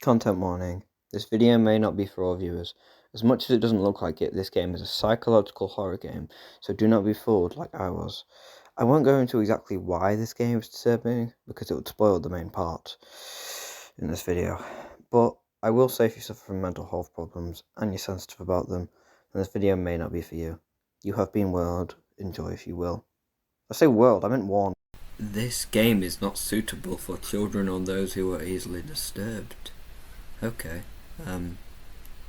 Content warning. This video may not be for all viewers. As much as it doesn't look like it, this game is a psychological horror game, so do not be fooled like I was. I won't go into exactly why this game is disturbing, because it would spoil the main part in this video. But I will say if you suffer from mental health problems, and you're sensitive about them, then this video may not be for you. You have been warned. Enjoy if you will. I say world, I meant warned. This game is not suitable for children or those who are easily disturbed. Okay,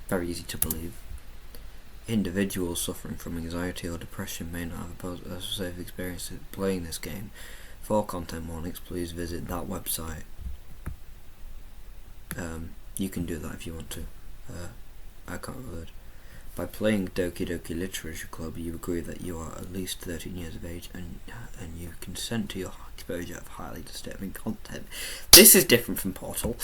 very easy to believe. Individuals suffering from anxiety or depression may not have a safe experience playing this game. For content warnings, please visit that website. You can do that if you want to. I can't remember. By playing Doki Doki Literature Club, you agree that you are at least 13 years of age and you consent to your exposure of highly disturbing content. This is different from Portal.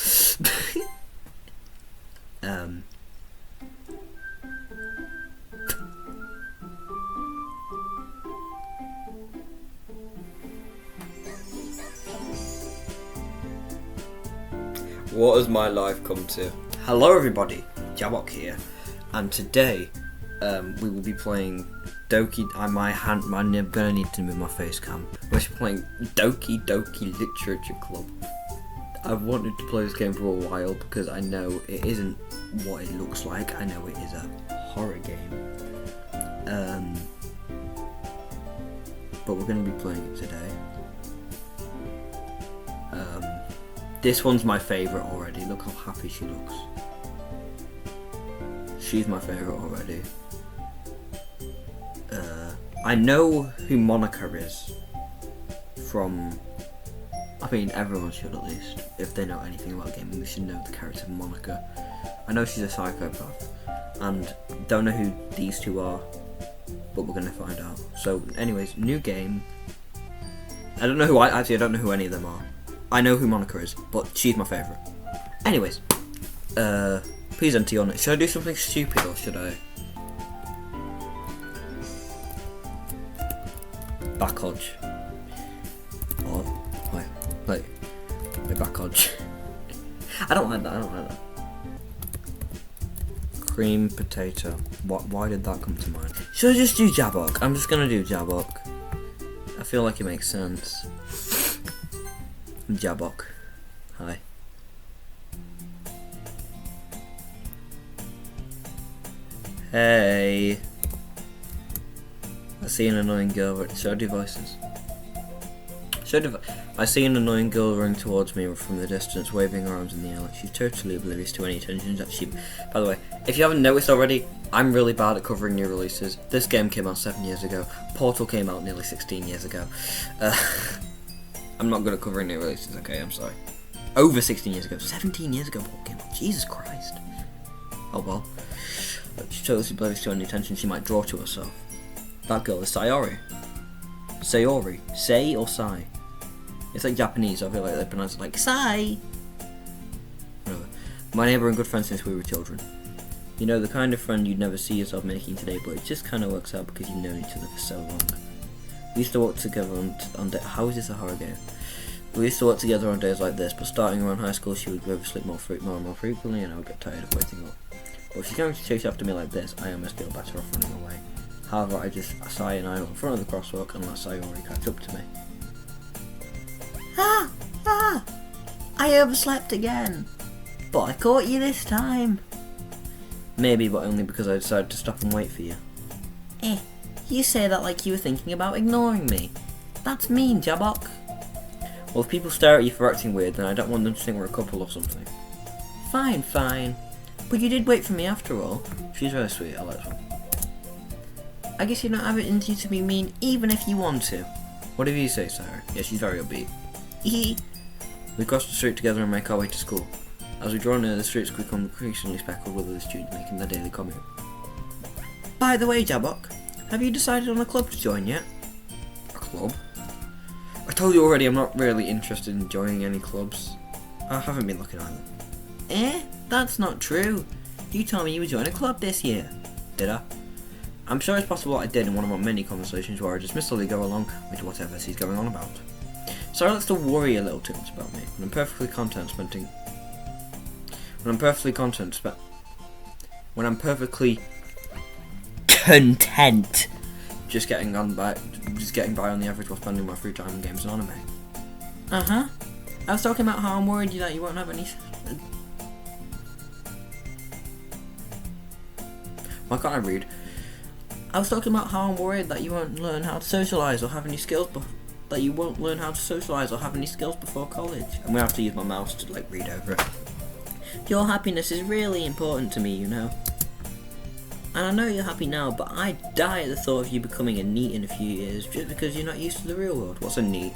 What has my life come to? Hello everybody, Jabok here, and today we will be playing I'm gonna need to move my face cam. We're playing Doki Doki Literature Club. I've wanted to play this game for a while because I know it isn't what it looks like. I know it is a horror game. But we're going to be playing it today. This one's my favourite already. Look how happy she looks. She's my favourite already. I know who Monica is from... I mean, everyone should at least. If they know anything about gaming, they should know the character Monica. I know she's a psychopath, and don't know who these two are, but we're gonna find out. So, anyways, new game. I don't know who I don't know who any of them are. I know who Monica is, but she's my favourite. Anyways, please enter your name. Should I do something stupid or should I? Back hodge. Or wait, back hodge. I don't like that. Cream potato. Why did that come to mind? Should I just do Jabok? I'm just gonna do Jabok. I feel like it makes sense. Jabok. Hi. Hey. I see an annoying girl. Should I do voices? I see an annoying girl running towards me from the distance, waving her arms in the air like she's totally oblivious to any attention that she... By the way, if you haven't noticed already, I'm really bad at covering new releases. This game came out 7 years ago. Portal came out nearly 16 years ago. I'm not good at covering new releases, okay, I'm sorry. Over 16 years ago. 17 years ago Portal came out. Jesus Christ. Oh well. She totally oblivious to any attention she might draw to herself. That girl is Sayori. Sayori. Say or Sai? It's like Japanese, so I feel like they pronounce it like Sai. Whatever. My neighbour and good friend since we were children. You know, the kind of friend you'd never see yourself making today, but it just kind of works out because you've known each other for so long. We used to work together on how is this a horror game? We used to work together on days like this, but starting around high school she would go to sleep more and more frequently, and I would get tired of waiting up. But if she's going to chase after me like this, I almost feel better off running away. However, Sai and I were in front of the crosswalk and let Sayori catch up to me. I overslept again. But I caught you this time. Maybe, but only because I decided to stop and wait for you. You say that like you were thinking about ignoring me. That's mean, Jabok. Well, if people stare at you for acting weird, then I don't want them to think we're a couple or something. Fine. But you did wait for me after all. She's very sweet, I like that one. I guess you don't have it in you to be mean even if you want to. Whatever you say, Sarah. Yeah, she's very upbeat. We cross the street together and make our way to school. As we draw near, the streets become increasingly speckled with other students making their daily commute. By the way, Jabok, have you decided on a club to join yet? A club? I told you already I'm not really interested in joining any clubs. I haven't been looking either. That's not true. You told me you would join a club this year. Did I? I'm sure it's possible I did in one of our many conversations where I dismissively go along with whatever she's going on about. Sorry, that's to worry a little too much about me, but I'm perfectly content spending When I'm perfectly content, when I'm perfectly content, just getting by on the average while spending my free time in games and anime. I was talking about how I'm worried that you won't have any. Why can't I read? I was talking about how I'm worried that you won't learn how to socialise or have any skills. That you won't learn how to socialise or have any skills before college. I'm gonna have to use my mouse to like read over it. Your happiness is really important to me, you know. And I know you're happy now, but I die at the thought of you becoming a NEET in a few years just because you're not used to the real world. What's a NEET?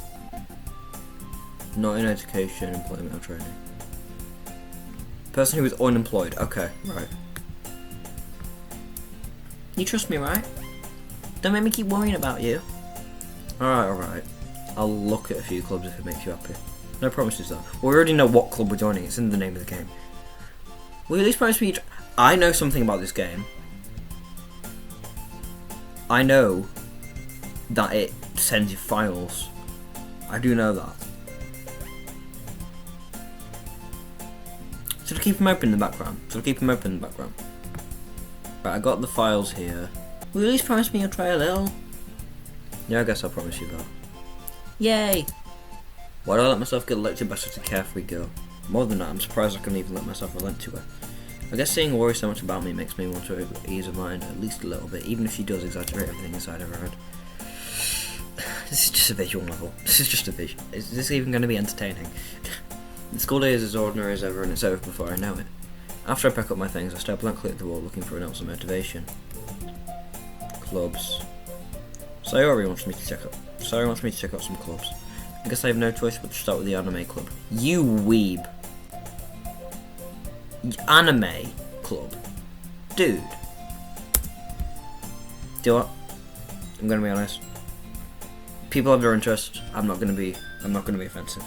Not in education, employment or training. Person who is unemployed. Okay, right. You trust me, right? Don't make me keep worrying about you. Alright. I'll look at a few clubs if it makes you happy. No promises though. We already know what club we're joining. It's in the name of the game. Will you at least promise me I know something about this game. I know that it sends you files. I do know that. Should I keep them open in the background? Right, I got the files here. Will you at least promise me you'll try a little? Yeah, I guess I'll promise you that. Yay! Why do I let myself get lectured by such a carefree girl? More than that, I'm surprised I can even let myself relent to her. I guess seeing her worry so much about me makes me want to ease her mind at least a little bit, even if she does exaggerate everything inside of her head. This is just a visual novel. This is just a vision. Is this even going to be entertaining? The school day is as ordinary as ever and it's over before I know it. After I pack up my things, I stare blankly at the wall looking for an ounce of motivation. Clubs. Sayori wants me to check out some clubs. I guess I have no choice but to start with the anime club. You weeb. Anime club. Dude. Do you know what? I'm gonna be honest. People have their interests. I'm not gonna be offensive.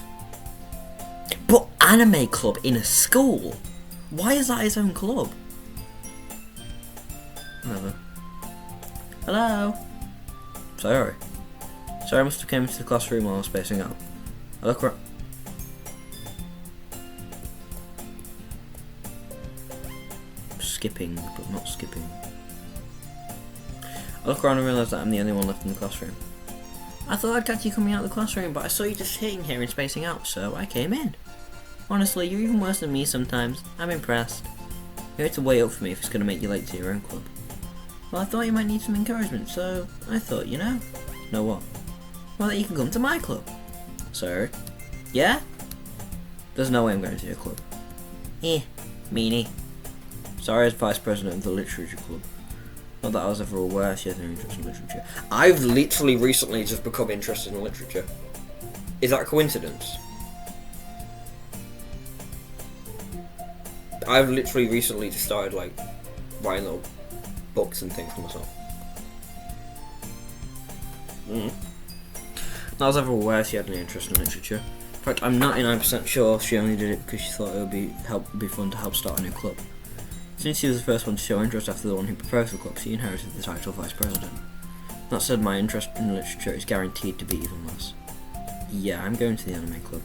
But anime club in a school? Why is that his own club? Whatever. Hello? Sorry, I must have came into the classroom while I was spacing out. I look around. Skipping, but not skipping. I look around and realise that I'm the only one left in the classroom. I thought I'd catch you coming out of the classroom, but I saw you just sitting here and spacing out, so I came in. Honestly, you're even worse than me sometimes. I'm impressed. You have to wait up for me if it's going to make you late to your own club. Well, I thought you might need some encouragement, so I thought, you know. Know what? Well, that you can come to my club. Sir? Yeah? There's no way I'm going to your club. Meanie. Sorry, as vice president of the literature club. Not that I was ever aware she has an interest in literature. I've literally recently just become interested in literature. Is that a coincidence? I've literally recently just started like writing little books and things for myself. Not I was ever aware she had any interest in literature. In fact, I'm 99% sure she only did it because she thought it would be fun to help start a new club. Since she was the first one to show interest after the one who proposed the club, she inherited the title of vice president. That said, my interest in literature is guaranteed to be even less. Yeah, I'm going to the anime club.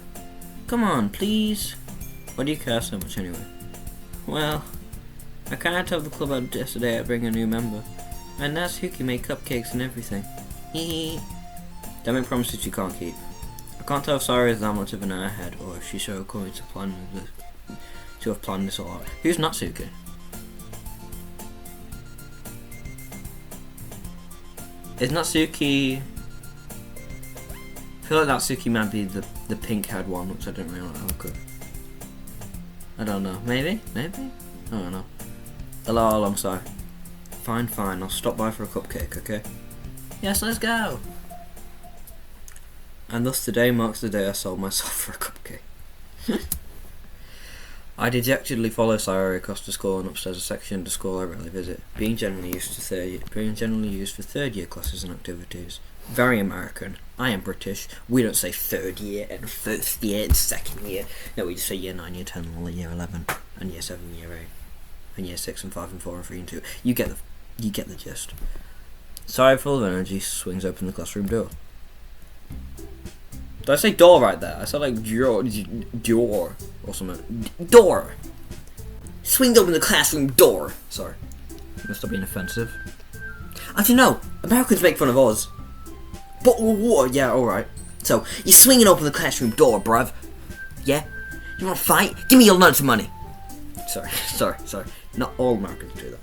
Come on, please. Why do you care so much anyway? Well, I can't have the club out yesterday I bring a new member. And Natsuki made cupcakes and everything. Hee. Don't make promises you can't keep. I can't tell if Sayori is that much of an airhead or if she's so going to have planned this all out. Who's Natsuki? Is Natsuki... I feel like Natsuki might be the pink-haired one, which I don't really like the look of. I don't know. Maybe? I don't know. Hello, alongside. Fine. I'll stop by for a cupcake, okay? Yes, let's go! And thus today marks the day I sold myself for a cupcake. I dejectedly follow Sayori across the school and upstairs a section of the school I rarely visit, being generally used for third year classes and activities. Very American. I am British. We don't say third year and first year and second year. No, we just say year 9, year 10, and year 11, and year 7, year 8, and year 6 and 5 and 4 and 3 and 2. You get the gist. Sayori, full of energy, swings open the classroom door. Did I say door right there? I said like door or something. Door! swings open the classroom door. Sorry. Must have been offensive. Actually, no. Americans make fun of us. But, yeah, alright. So, you're swinging open the classroom door, bruv. Yeah? You wanna fight? Give me your lunch money. Sorry. Not all Americans do that.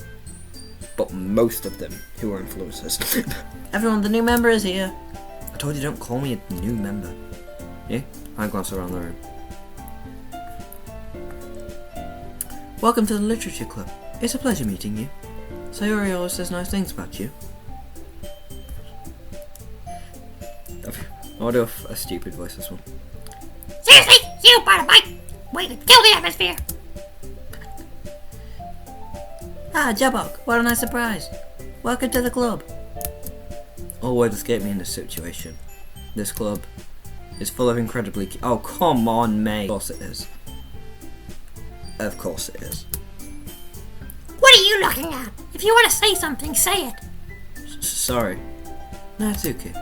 But most of them who are influencers. Everyone, the new member is here. I told you, don't call me a new member. Yeah? I glance around the room. Welcome to the Literature Club. It's a pleasure meeting you. Sayori always says nice things about you. I'll do a stupid voice this one. Seriously, you bought a bike! Way to kill the atmosphere! Ah, Jabok, what a nice surprise. Welcome to the club. All words escape me in this situation. This club is full of incredibly... Oh, come on, mate. Of course it is. Of course it is. What are you looking at? If you want to say something, say it. Sorry. Natsuki.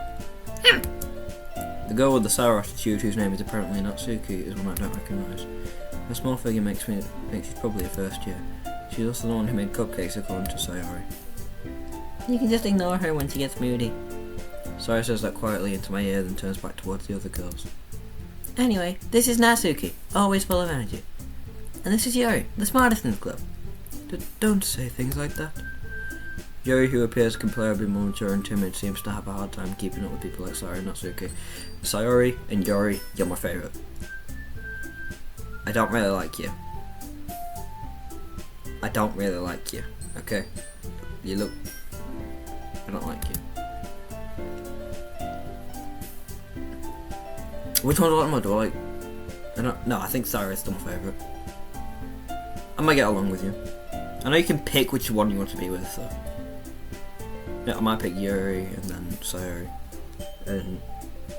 The girl with the sour attitude, whose name is apparently Natsuki, is one I don't recognise. Her small figure makes me think she's probably a first year. She's also the one who made cupcakes, according to Sayori. You can just ignore her when she gets moody. Sayori says that quietly into my ear, then turns back towards the other girls. Anyway, this is Natsuki, always full of energy. And this is Yuri, the smartest in the club. Don't say things like that. Yuri, who appears comparably more mature and timid, seems to have a hard time keeping up with people like Sayori and Natsuki. Sayori and Yuri, you're my favourite. I don't really like you. I don't really like you, okay? You look... I don't like you. Which one do I like more? Do I like... No, I think Sayori's still my favourite. I might get along with you. I know you can pick which one you want to be with, so... Yeah, I might pick Yuri and then Sayori. And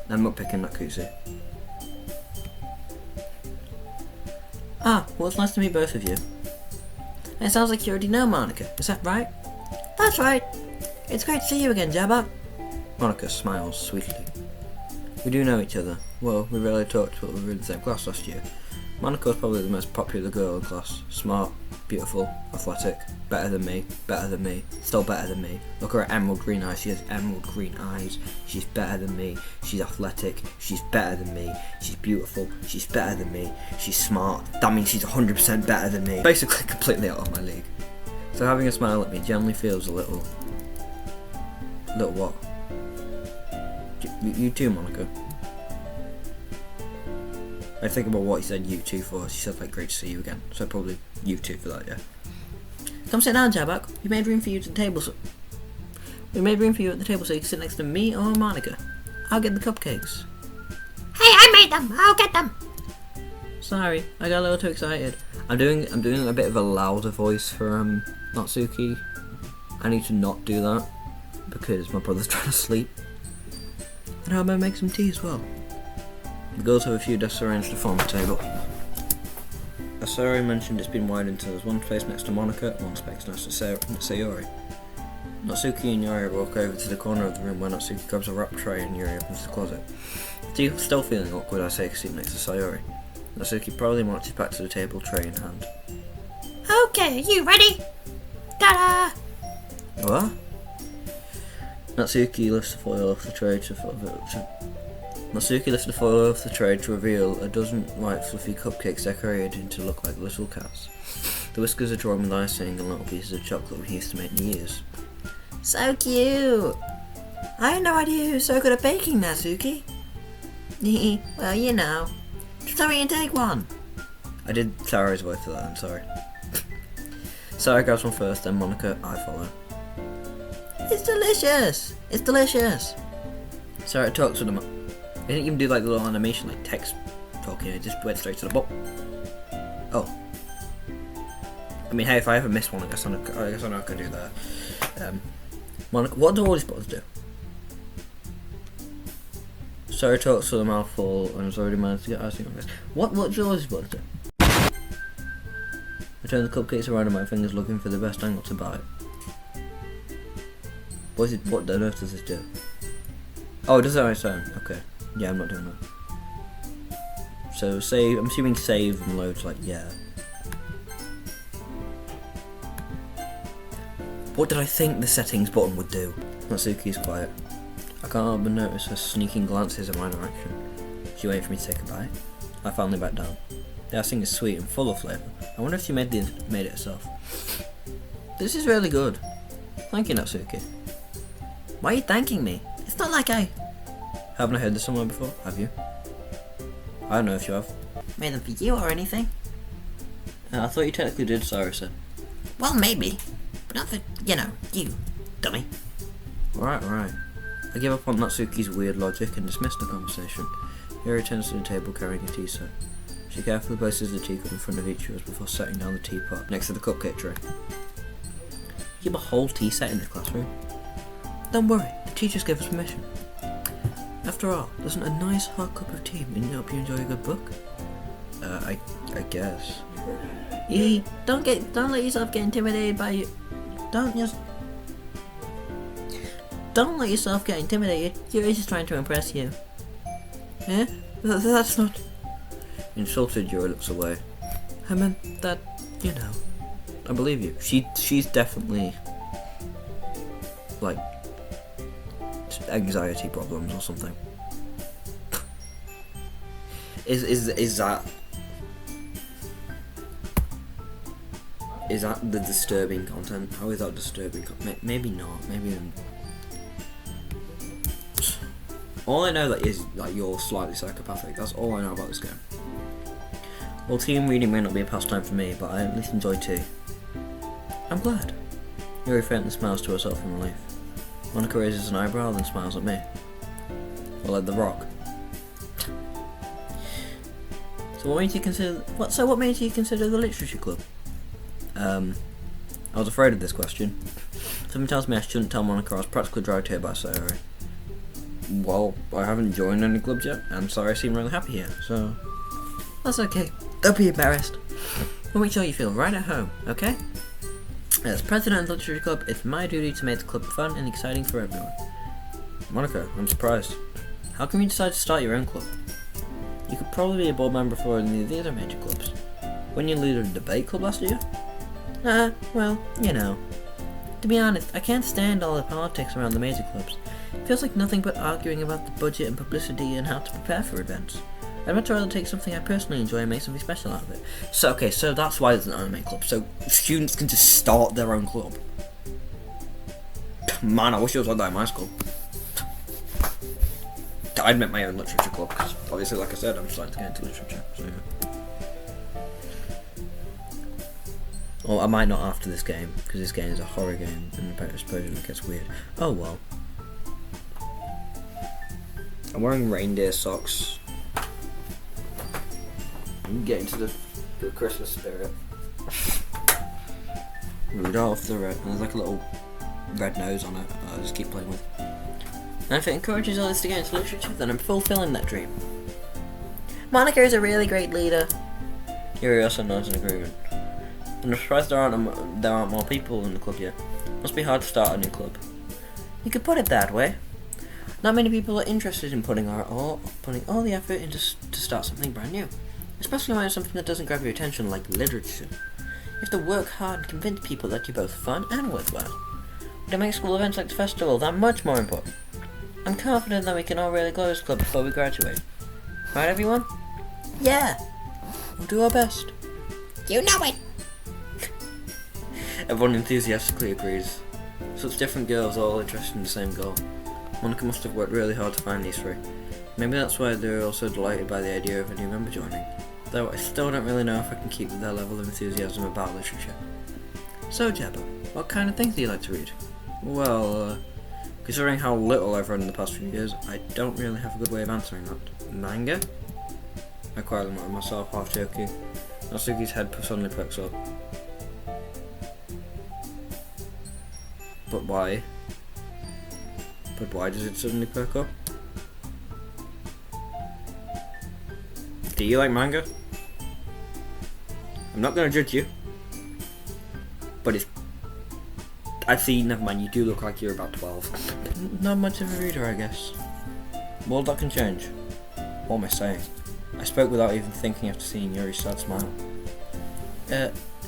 I'm not picking Natsuki. Ah, well, it's nice to meet both of you. It sounds like you already know Monica, is that right? That's right. It's great to see you again, Jabba. Monica smiles sweetly. We do know each other. Well, we rarely talked, but we were in the same class last year. Monica was probably the most popular girl in class. Smart, beautiful, athletic, better than me, still better than me. Look at her emerald green eyes, she has emerald green eyes. She's better than me, she's athletic, she's better than me, she's beautiful, she's better than me, she's smart, that means she's 100% better than me. Basically completely out of my league. So having a smile at me generally feels a little what? You too, Monica. I think about what he said you too for. She said like great to see you again. So probably you too for that, yeah. Come sit down, Jabak. We made room for you at the table so you can sit next to me or Monica. I'll get the cupcakes. Hey, I made them. I'll get them. Sorry, I got a little too excited. I'm doing a bit of a louder voice for Natsuki. I need to not do that because my brother's trying to sleep. And how about I make some tea as well? The girls have a few desks arranged to form a table. As Sayori mentioned, it's been widened so there's one space next to Monica and one space next to Sayori. Natsuki and Yuri walk over to the corner of the room where Natsuki grabs a wrap tray and Yuri opens the closet. Still feeling awkward, I take a seat next to Sayori. Natsuki proudly marches back to the table, tray in hand. Okay, you ready? Ta-da! What? Natsuki lifts the foil off the tray to reveal a dozen white fluffy cupcakes decorated to look like little cats. The whiskers are drawn with icing and little pieces of chocolate we used to make in the ears. So cute! I had no idea you were so good at baking, Natsuki. Well, you know. Just hurry and take one. I did Sayori's voice for that, I'm sorry. Sayori grabs one first, then Monica, I follow. It's delicious! It's delicious! Sayori talks with them. They didn't even do like the little animation like text talking, it just went straight to the book. Oh. I mean, hey, if I ever miss one, I guess I know I can do that. Monica, what do all these bottles do? Sayori talks with a mouthful and has already managed to get icing on this. What do all these bottles do? I turn the cupcakes around in my fingers looking for the best angle to bite. What on earth does this do? Oh, it does that on its own. Okay. Yeah, I'm not doing that. So save, I'm assuming save and loads like, yeah. What did I think the settings button would do? Natsuki's quiet. I can't help but notice her sneaking glances in my direction. She waited for me to take a bite. I finally backed down. The icing is sweet and full of flavour. I wonder if she made it herself. This is really good. Thank you, Natsuki. Why are you thanking me? It's not like I... Haven't I heard this somewhere before? Have you? I don't know if you have. Made them for you or anything? I thought you technically did, Sayori said. Well, maybe. But not for, you, dummy. Right. I give up on Natsuki's weird logic and dismiss the conversation. Yuri returns to the table carrying a tea set. She carefully places the teacup in front of each of us before setting down the teapot next to the cupcake tray. You have a whole tea set in the classroom? Don't worry, the teachers gave us permission. After all, doesn't a nice hot cup of tea mean help you enjoy a good book? I guess. Don't let yourself get intimidated by you. Don't let yourself get intimidated. Yuri's just trying to impress you. Eh? That's not... Insulted, Yuri looks away. I meant that, I believe you. She's definitely... like... anxiety problems or something. Is that the disturbing content? How is that disturbing? Maybe not. Maybe. All I know is that you're slightly psychopathic. That's all I know about this game. Well, team reading may not be a pastime for me, but I at least enjoy tea. I'm glad. Yuri faintly smiles to herself in relief. Monica raises an eyebrow, then smiles at me. Well, like The Rock. So what made you consider the literature club? I was afraid of this question. Something tells me I shouldn't tell Monica I was practically dragged here by Sayori. Well, I haven't joined any clubs yet, and Sayori seemed really happy here, so... That's okay. Don't be embarrassed. We'll make sure you feel right at home, okay? As president of the literature club, it's my duty to make the club fun and exciting for everyone. Monica, I'm surprised. How come you decided to start your own club? You could probably be a board member for any of the other major clubs. Weren't you leader of the debate club last year? Well, To be honest, I can't stand all the politics around the major clubs. It feels like nothing but arguing about the budget and publicity and how to prepare for events. I'd much rather take something I personally enjoy and make something special out of it. So that's why there's an anime club. So students can just start their own club. Man, I wish it was like that in my school. I'd make my own literature club, because obviously, like I said, I'm starting to get into literature. So yeah. Well, I might not after this game, because this game is a horror game, and I suppose it gets weird. Oh well. I'm wearing reindeer socks. I'm getting to the Christmas spirit. Rudolph the Red, and there's like a little red nose on it that I just keep playing with. And if it encourages others to get into literature, then I'm fulfilling that dream. Monica is a really great leader. Yuri also nods in agreement. And I'm surprised there aren't more people in the club yet. Must be hard to start a new club. You could put it that way. Not many people are interested in putting all the effort into to start something brand new. Especially when it's something that doesn't grab your attention like literature. You have to work hard and convince people that you're both fun and worthwhile. But it makes school events like the festival that much more important. I'm confident that we can all really grow this club before we graduate. Right, everyone? Yeah! We'll do our best. You know it! Everyone enthusiastically agrees. Such different girls all interested in the same goal. Monica must have worked really hard to find these three. Maybe that's why they're all so delighted by the idea of a new member joining. Though I still don't really know if I can keep their level of enthusiasm about literature. So, Jabba, what kind of things do you like to read? Well, considering how little I've read in the past few years, I don't really have a good way of answering that. Manga? I quietly mutter myself, half joking. Natsuki's head suddenly perks up. But why? But why does it suddenly perk up? Do you like manga? I'm not gonna judge you. But it's... I see, never mind, you do look like you're about 12. Not much of a reader, I guess. Well, that can change. What am I saying? I spoke without even thinking after seeing Yuri's sad smile.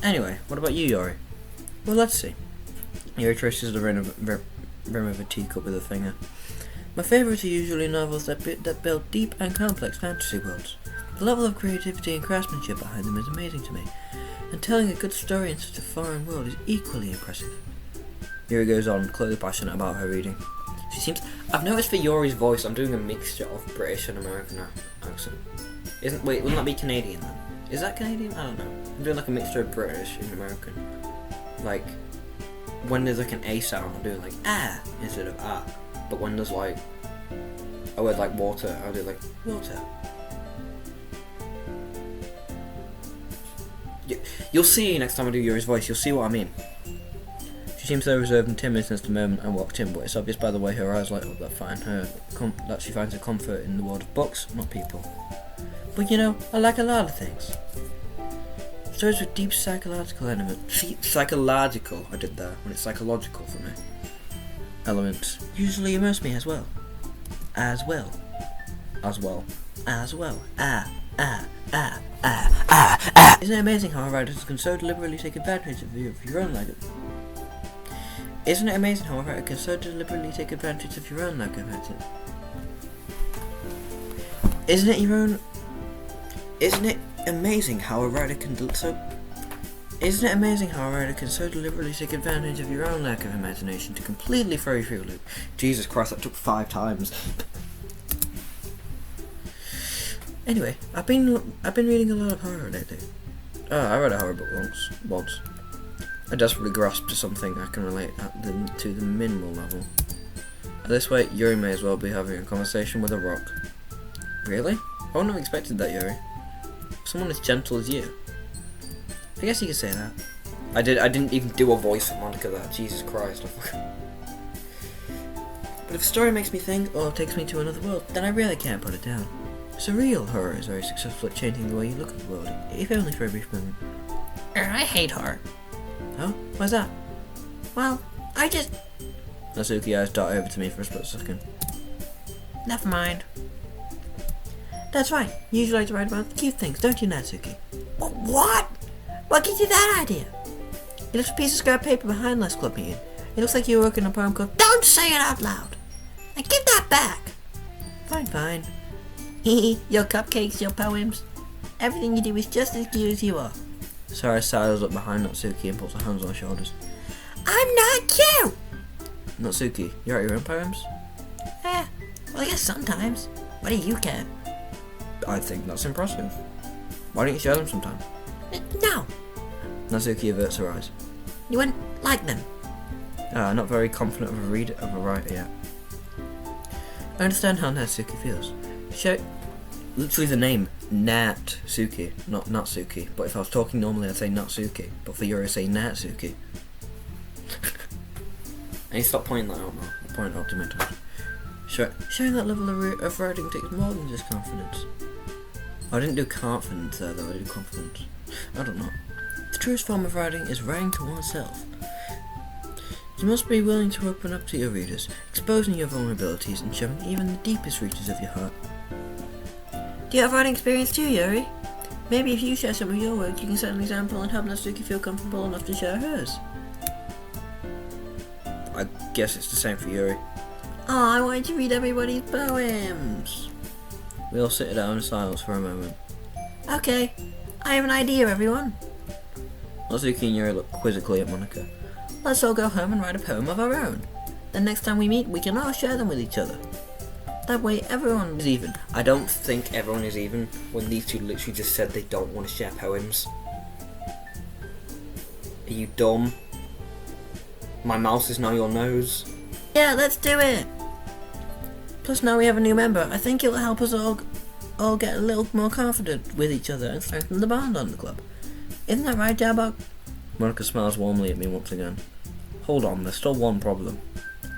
Anyway, what about you, Yuri? Well, let's see. Yuri traces the rim of a teacup with a finger. My favourites are usually novels that build deep and complex fantasy worlds. The level of creativity and craftsmanship behind them is amazing to me, and telling a good story in such a foreign world is equally impressive. Yuri goes on, clearly passionate about her reading. She seems... I've noticed for Yuri's voice, I'm doing a mixture of British and American accent. Wait, wouldn't that be Canadian then? Is that Canadian? I don't know. I'm doing like a mixture of British and American. Like, when there's like an A sound, I'm doing like ah instead of ah. But when there's like a word like water, I'll do like water. You'll see next time I do Yuri's voice, you'll see what I mean. She seems so reserved and timid since the moment I walked in, but it's obvious by the way her eyes light up that she finds her comfort in the world of books, not people. But you know, I like a lot of things. Stories with deep psychological elements. Psychological, I did there, when it's psychological for me. Elements usually immerse me as well. As well. Isn't it amazing how writers can so deliberately take advantage of your own lack of... Isn't it amazing how a writer can so deliberately take advantage of your own lack of accent? Isn't it amazing how a writer can so deliberately take advantage of your own lack of imagination to completely throw you through a loop? Jesus Christ, that took 5 times. Anyway, I've been reading a lot of horror lately. I read a horror book once. I desperately grasped something I can relate to the minimal level. At this rate, Yuri may as well be having a conversation with a rock. Really? I wouldn't have expected that, Yuri. Someone as gentle as you. I guess you could say that. I didn't even do a voice for Monica there. Jesus Christ. But if a story makes me think or takes me to another world, then I really can't put it down. Surreal horror is very successful at changing the way you look at the world, if only for a brief moment. I hate horror. Oh? Why's that? Well, I just... Natsuki eyes dart over to me for a split second. Never mind. That's right. You usually like to write about cute things, don't you, Natsuki? What? What gives you that idea? It looks a piece of scrap paper behind last club meeting. It looks like you were working on a poem called... Don't say it out loud! And give that back! Fine. Your cupcakes, your poems. Everything you do is just as cute as you are. Sayori sidles up behind Natsuki and puts her hands on her shoulders. I'm not cute! Natsuki, you write your own poems? Well, I guess sometimes. What do you care? I think that's impressive. Why don't you share them sometime? No. Natsuki averts her eyes. You wouldn't like them. Not very confident of a writer yet. I understand how Natsuki feels. Literally the name, Natsuki, not Natsuki. But if I was talking normally I'd say Natsuki. But for Yuri I say Natsuki. I need to stop pointing that out now. I point out to my toes. Showing that level of writing takes more than just confidence. I didn't do confidence there though, I did confidence. I don't know. The truest form of writing is writing to oneself. You must be willing to open up to your readers, exposing your vulnerabilities and showing even the deepest reaches of your heart. Do you have writing experience too, Yuri? Maybe if you share some of your work, you can set an example and help Natsuki feel comfortable enough to share hers. I guess it's the same for Yuri. Oh, I wanted to read everybody's poems. We all sit down in silence for a moment. Okay, I have an idea, everyone. Natsuki and Yuri look quizzically at Monica. Let's all go home and write a poem of our own. Then next time we meet, we can all share them with each other. That way everyone is even. I don't think everyone is even when these two literally just said they don't want to share poems. Are you dumb? My mouse is now your nose. Yeah, let's do it. Plus now we have a new member. I think it'll help us all get a little more confident with each other and strengthen the bond on the club. Isn't that right, Jabok? Monica smiles warmly at me once again. Hold on, there's still one problem.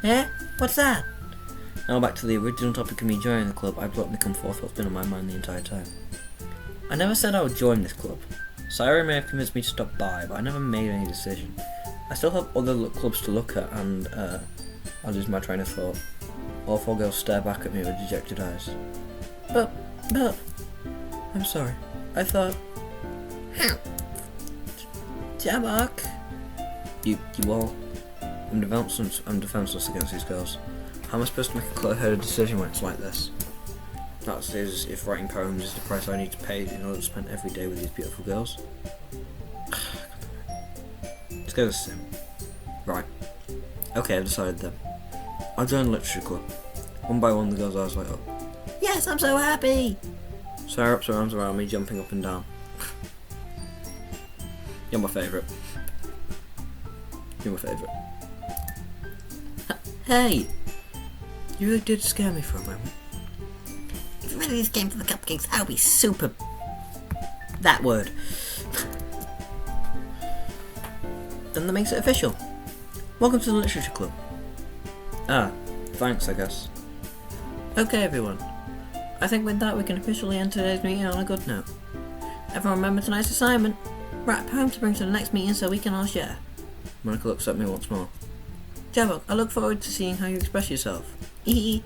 Eh? What's that? Now back to the original topic of me joining the club. I bluntly come forth what's been on my mind the entire time. I never said I would join this club. Sayori may have convinced me to stop by, but I never made any decision. I still have other clubs to look at, and I'll lose my train of thought. All 4 girls stare back at me with dejected eyes. But, I'm sorry. I thought... Jabok. You all... I'm defenseless against these girls. How am I supposed to make a clear-headed decision when it's like this? That is, if writing poems is the price I need to pay in order to spend every day with these beautiful girls. Let's go to sim. Right. Okay, I've decided then. I'll join the literature club. One by one, the girls' eyes light up. Yes, I'm so happy! Sarah wraps her arms around me, jumping up and down. You're my favourite. You're my favourite. Hey! You really did scare me for a moment. If you really just came for the cupcakes, that would be super... That word. Then that makes it official. Welcome to the literature club. Ah, thanks, I guess. Okay, everyone. I think with that we can officially end today's meeting on a good note. Everyone remember tonight's assignment? Write a poem to bring to the next meeting so we can all share. Monica looks at me once more. Jabok, I look forward to seeing how you express yourself. Yeah.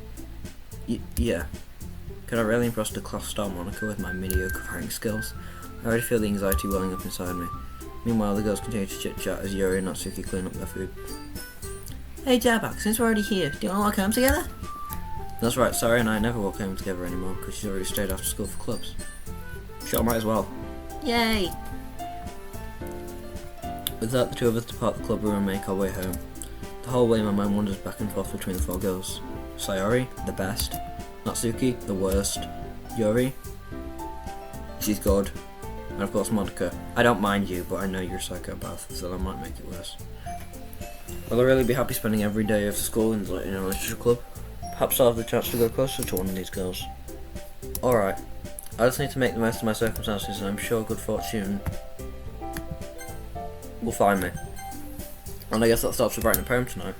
Could I really impress the class star Monica with my mediocre writing skills? I already feel the anxiety welling up inside me. Meanwhile, the girls continue to chit-chat as Yuri and Natsuki clean up their food. Hey Jabok, since we're already here, do you want to walk home together? That's right, Sayori and I never walk home together anymore because she's already stayed after school for clubs. Sure, might as well. Yay! With that, the two of us depart the club room and make our way home. The whole way my mind wanders back and forth between the four girls. Sayori, the best. Natsuki, the worst. Yuri, she's good. And of course Monica. I don't mind you, but I know you're a psychopath, so that might make it worse. Will I really be happy spending every day of school in a literature club? Perhaps I'll have the chance to go closer to one of these girls. Alright, I just need to make the most of my circumstances, and I'm sure good fortune will find me. And I guess that stops with writing a poem tonight.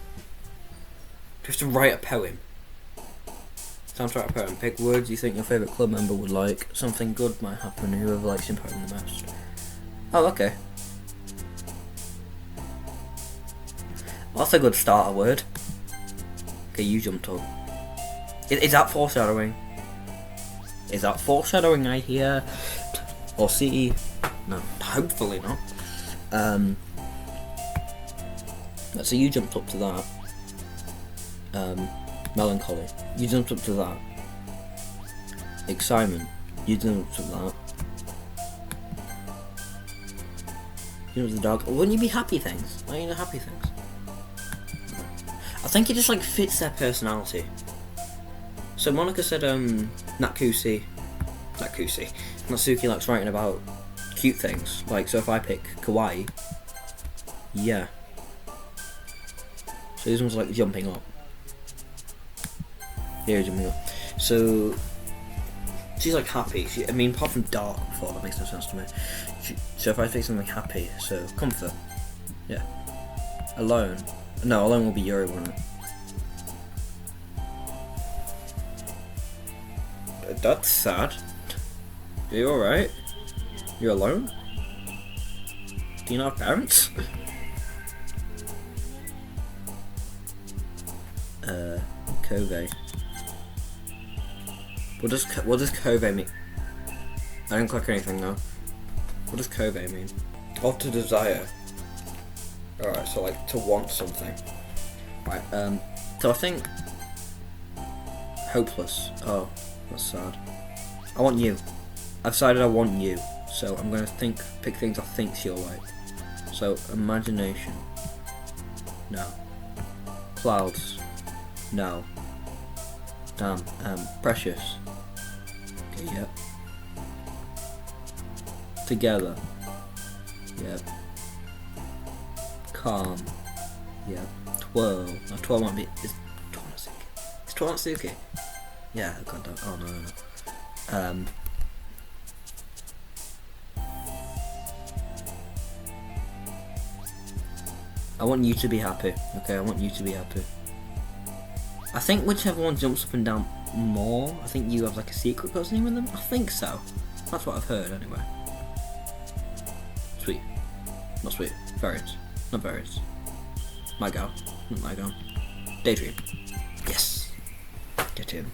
Do you have to write a poem? Time to write a poem. Pick words you think your favourite club member would like. Something good might happen to whoever likes your poem the most. Oh, okay. Well, that's a good starter word. Okay, you jumped up. Is that foreshadowing? Is that foreshadowing I hear? Or see? No, hopefully not. So you jumped up to that. Melancholy. You jumped up to that. Excitement. You jumped up to that. You know the dog. Wouldn't you be happy things? Why are you not happy things? I think it just like fits their personality. So Monica said Natsuki likes writing about cute things. Like, so if I pick kawaii, yeah. So this one's like jumping up. Yeah, jumping up. So she's like happy. I mean, apart from dark before, that makes no sense to me. So if I pick something happy, so comfort. Yeah. Alone. No, alone will be Yuri, wouldn't it? That's sad. Are you alright? You're alone? Do you not have parents? Kove. What does Kove mean? I didn't click anything though. What does Kove mean? Oh, to desire. Alright, so like to want something. Right, so I think hopeless. Oh, that's sad. I want you. I've decided I want you. So I'm gonna pick things I think she'll like. So imagination. No. Clouds. No. Damn. Precious. Okay, yep. Together. Yep. Calm. Yep. Twirl. No, twirl might be. It's Natsuki. Yeah, I got that. Oh no. I want you to be happy. Okay, I want you to be happy. I think whichever one jumps up and down more, I think you have like a secret cousin with them. I think so. That's what I've heard anyway. Sweet. Not sweet. Variants. Not variants. My gal. Not my gal. Daydream. Yes. Get in.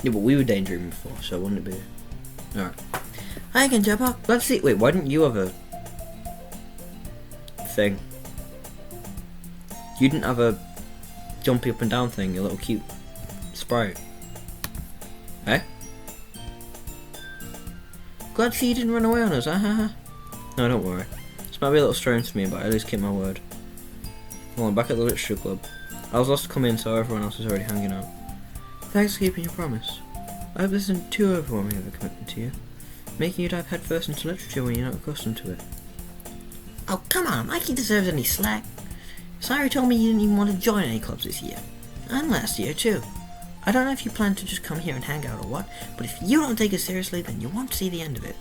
Yeah, but we were daydreaming before, so wouldn't it be? Alright. Hi again, Jabok. Let's see. Wait, why didn't you have a thing? You didn't have a jumpy up and down thing, a little cute sprite. Eh? Glad to see you didn't run away on us, No, don't worry. This might be a little strange to me, but I at least keep my word. Well, I'm back at the Literature Club. I was lost to come in, so everyone else is already hanging out. Thanks for keeping your promise. I hope this isn't too overwhelming of a commitment to you, making you dive headfirst into literature when you're not accustomed to it. Oh, come on, like he deserves any slack. Sayori told me you didn't even want to join any clubs this year. And last year, too. I don't know if you plan to just come here and hang out or what, but if you don't take it seriously, then you won't see the end of it.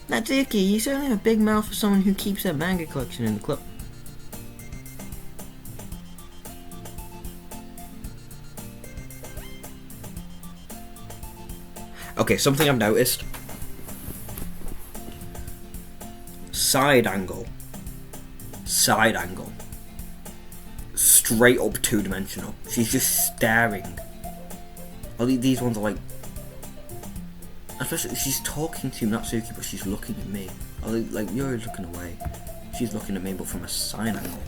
Natsuki, you certainly have a big mouth for someone who keeps a manga collection in the club. Okay, something I've noticed. Side angle. Side angle. Straight up two-dimensional. She's just staring. These ones are like... Especially, she's talking to Natsuki, but she's looking at me. Like, you're looking away. She's looking at me, but from a side angle.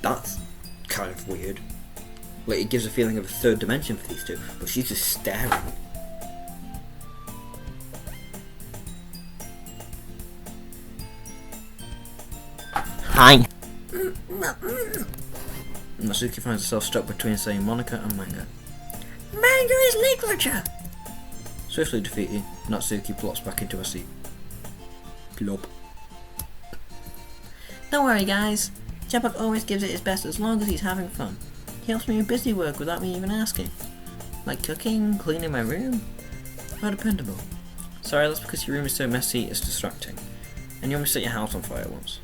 That's kind of weird. Like, it gives a feeling of a third dimension for these two, but she's just staring. Hi. Natsuki finds herself stuck between saying Monica and manga. Manga is literature! Swiftly defeated, Natsuki plops back into her seat. Plop. Don't worry, guys. Chapuk always gives it his best as long as he's having fun. He helps me with busy work without me even asking. Like cooking, cleaning my room. How dependable. Sorry, that's because your room is so messy it's distracting. And you almost set your house on fire once.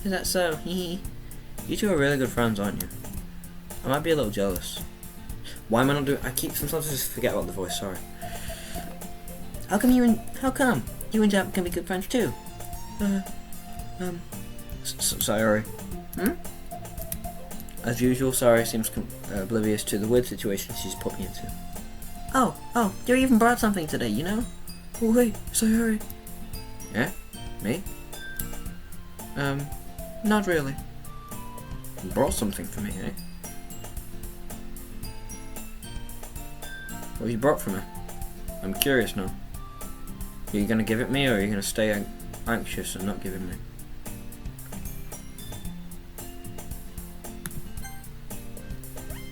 Is that so? Hee. You two are really good friends, aren't you? I might be a little jealous. Why am I not doing... sometimes I just forget about the voice, sorry. How come you and Jap can be good friends too? Sayori. As usual, Sayori seems oblivious to the weird situation she's put me into. Oh, you even brought something today, you know? Oh wait, Sayori. Yeah? Me? Not really. You brought something for me, eh? What have you brought for me? I'm curious now. Are you gonna give it me, or are you gonna stay anxious and not give it me?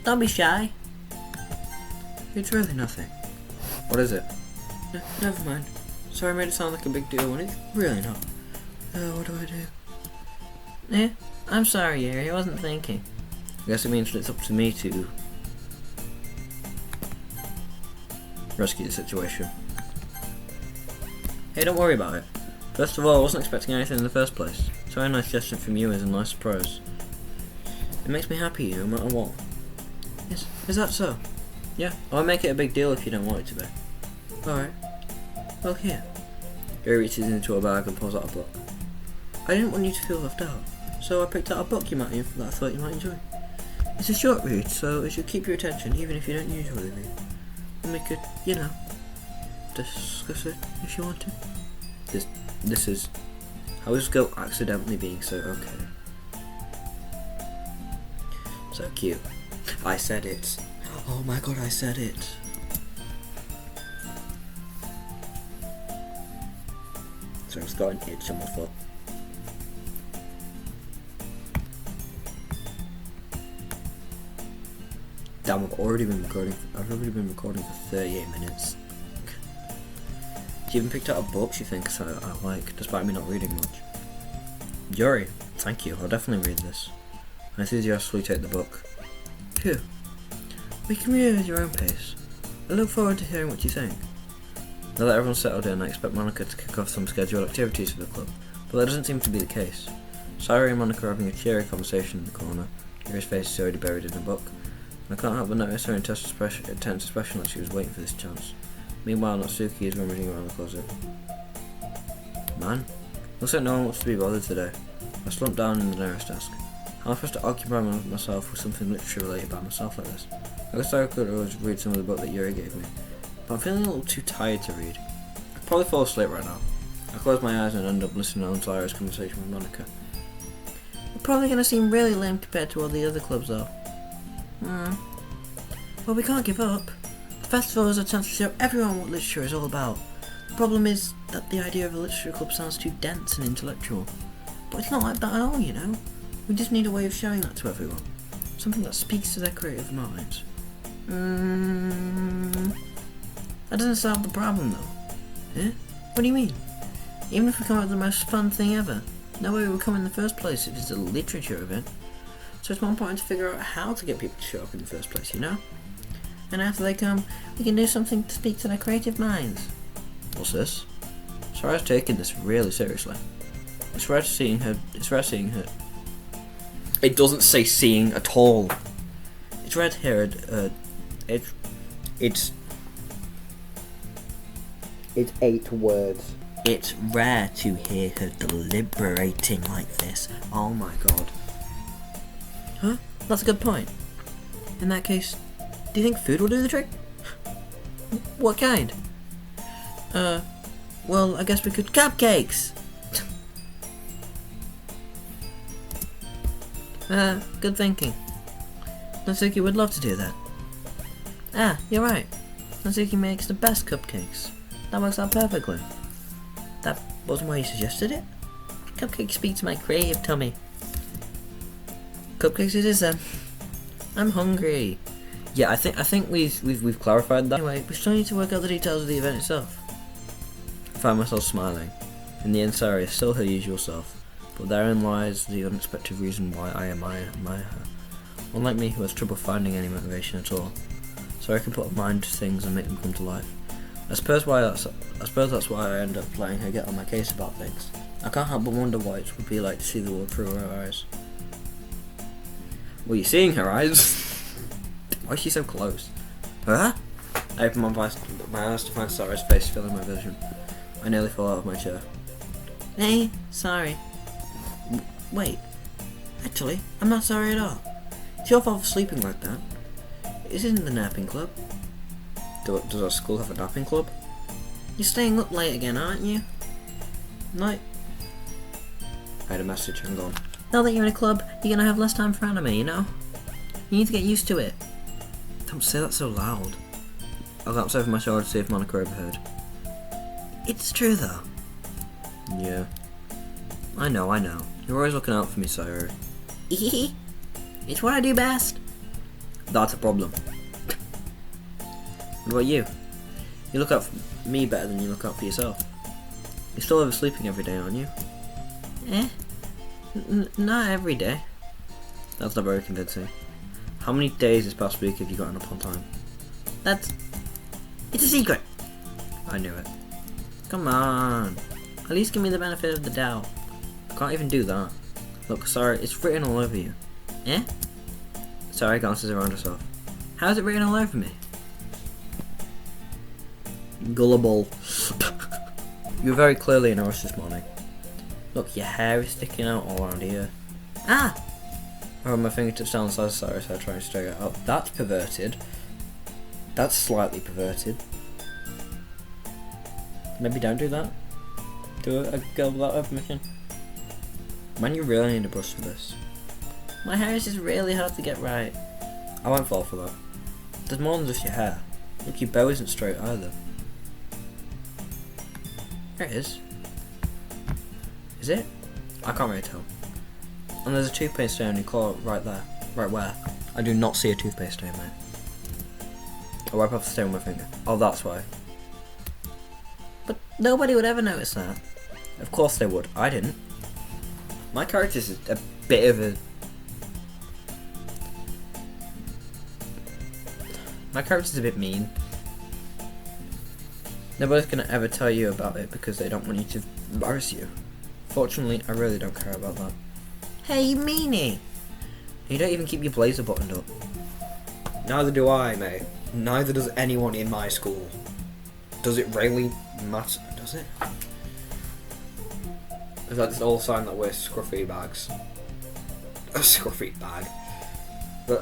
Don't be shy. It's really nothing. What is it? Never mind. Sorry I made it sound like a big deal when it's really not. What do I do? I'm sorry, Yuri. I wasn't thinking. I guess it means it's up to me to rescue the situation. Hey, don't worry about it. First of all, I wasn't expecting anything in the first place. So a nice gesture from you is a nice surprise. It makes me happy no matter what. Is that so? Yeah, I'll make it a big deal if you don't want it to be. Alright. Well, here. Yuri reaches into a bag and pulls out a book. I didn't want you to feel left out, so I picked out a book that I thought you might enjoy. It's a short read, so it should keep your attention even if you don't usually read. And we could, discuss it if you want to. This is... How is girl accidentally being so okay? So cute. I said it. Oh my god, I said it. So I've got an itch on my foot. Damn, I've already been recording for 38 minutes. She even picked out a book she thinks I like, despite me not reading much. Yuri, thank you, I'll definitely read this. I enthusiastically take the book. Phew. We can read it at your own pace. I look forward to hearing what you think. Now that everyone's settled in, I expect Monica to kick off some scheduled activities for the club, but that doesn't seem to be the case. Sayori and Monica are having a cheery conversation in the corner. Yuri's face is already buried in a book, and I can't help but notice her intense expression like she was waiting for this chance. Meanwhile, Natsuki is rummaging around the closet. Man, looks like no one wants to be bothered today. I slumped down in the nearest desk. How am I supposed to occupy myself with something literature related by myself like this? I guess I could always read some of the book that Yuri gave me, but I'm feeling a little too tired to read. I'd probably fall asleep right now. I closed my eyes and ended up listening on Sayori's conversation with Monica. We're probably going to seem really lame compared to all the other clubs though. Well, we can't give up. The festival is a chance to show everyone what literature is all about. The problem is that the idea of a literature club sounds too dense and intellectual. But it's not like that at all, you know. We just need a way of showing that to everyone. Something that speaks to their creative minds. That doesn't solve the problem though. Eh? What do you mean? Even if we come up with the most fun thing ever, nobody would come in the first place if it's a literature event. So it's more important to figure out how to get people to show up in the first place, you know? And after they come, we can do something to speak to their creative minds. What's this? Sayori's taking this really seriously. It's rare seeing her. It doesn't say seeing at all. It's rare to hear it. It's 8 words. It's rare to hear her deliberating like this. Oh my god. Huh? That's a good point. In that case, do you think food will do the trick? What kind? Well, I guess we could cupcakes! Good thinking. Natsuki would love to do that. Ah, you're right. Natsuki makes the best cupcakes. That works out perfectly. That wasn't why you suggested it? Cupcakes speak to my creative tummy. Cupcakes it is then. I'm hungry. Yeah, I think we've clarified that. Anyway, we still need to work out the details of the event itself. I found myself smiling. In the end, Sayori is still her usual self, but therein lies the unexpected reason why I admire her. Unlike me, who has trouble finding any motivation at all, Sayori can put a mind to things and make them come to life. I suppose that's why I end up letting her get on my case about things. I can't help but wonder what it would be like to see the world through her eyes. Were you seeing her eyes? Why is she so close? Huh? I opened my eyes to find Sayori's face filling my vision. I nearly fell out of my chair. Hey, sorry. Wait. Actually, I'm not sorry at all. It's your fault for sleeping like that. This isn't the napping club. Does our school have a napping club? You're staying up late again, aren't you? Night. I had a message, hang on. Now that you're in a club, you're gonna have less time for anime, you know? You need to get used to it. Don't say that so loud. I glanced over my shoulder to see if Monica overheard. It's true though. Yeah. I know. You're always looking out for me, Sayori. It's what I do best. That's a problem. What about you? You look out for me better than you look out for yourself. You're still oversleeping every day, aren't you? Not every day. That's not very convincing. How many days this past week have you gotten up on time? It's a secret. I knew it. Come on. At least give me the benefit of the doubt. I can't even do that. Look, sorry, it's written all over you. Sayori glances around herself. How's it written all over me? Gullible. You were very clearly in a rush this morning. Look, your hair is sticking out all around here. Ah! I run my fingertips down the side of Sayori's head trying to straighten it out. That's perverted. That's slightly perverted. Maybe don't do that. Do a girl without her permission. Man, you really need a brush for this. My hair is just really hard to get right. I won't fall for that. There's more than just your hair. Look, your bow isn't straight either. There it is. Is it? I can't really tell. And there's a toothpaste stain on your claw right there. Right where? I do not see a toothpaste stain, mate. I wipe off the stain with my finger. Oh, that's why. But nobody would ever notice that. Of course they would. I didn't. My character's a bit of a... My character's a bit mean. Nobody's gonna ever tell you about it because they don't want you to embarrass you. Fortunately, I really don't care about that. Hey, you meanie! You don't even keep your blazer buttoned up. Neither do I, mate. Neither does anyone in my school. Does it really matter? Does it? Is that just all sign that wear scruffy bags? A scruffy bag?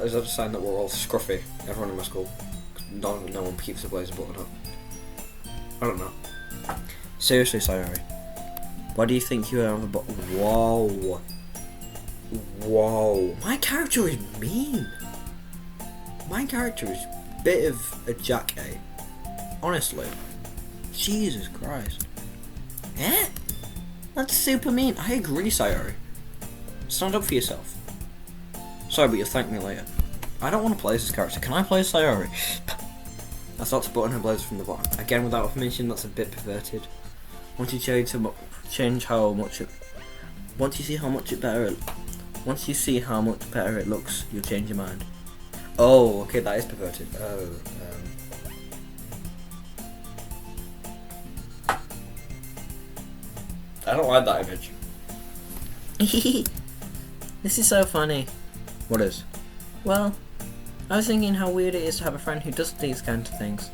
Is that a sign that we're all scruffy? Everyone in my school? No one keeps the blazer buttoned up. I don't know. Seriously, Sayori. Why do you think you have a Whoa. Whoa. My character is mean. My character is a bit of a jackass. Honestly. Jesus Christ. Eh? That's super mean. I agree, Sayori. Stand up for yourself. Sorry, but you'll thank me later. I don't want to play as this character. Can I play as Sayori? I start to button her blazer from the bottom. Again, without information, that's a bit perverted. Once you change how much it... Once you see how much better it looks, you'll change your mind. Oh, okay, that is perverted. Oh, I don't like that image. This is so funny. What is? Well, I was thinking how weird it is to have a friend who does these kinds of things.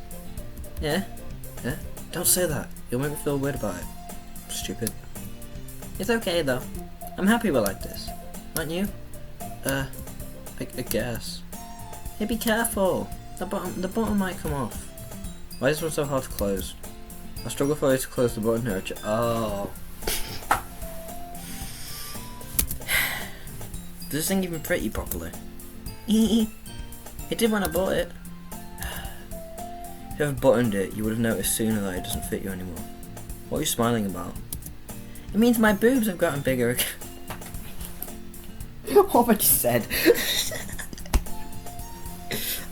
Yeah? Yeah? Don't say that. You'll make me feel weird about it. Stupid. It's okay though. I'm happy we're like this. Aren't you? I guess. Hey, be careful. The button might come off. Why is this one so hard to close? I struggle for you to close the button here. Oh. Does this thing even fit you properly? It did when I bought it. If you ever buttoned it, you would have noticed sooner that it doesn't fit you anymore. What are you smiling about? It means my boobs have gotten bigger again. What have I just said?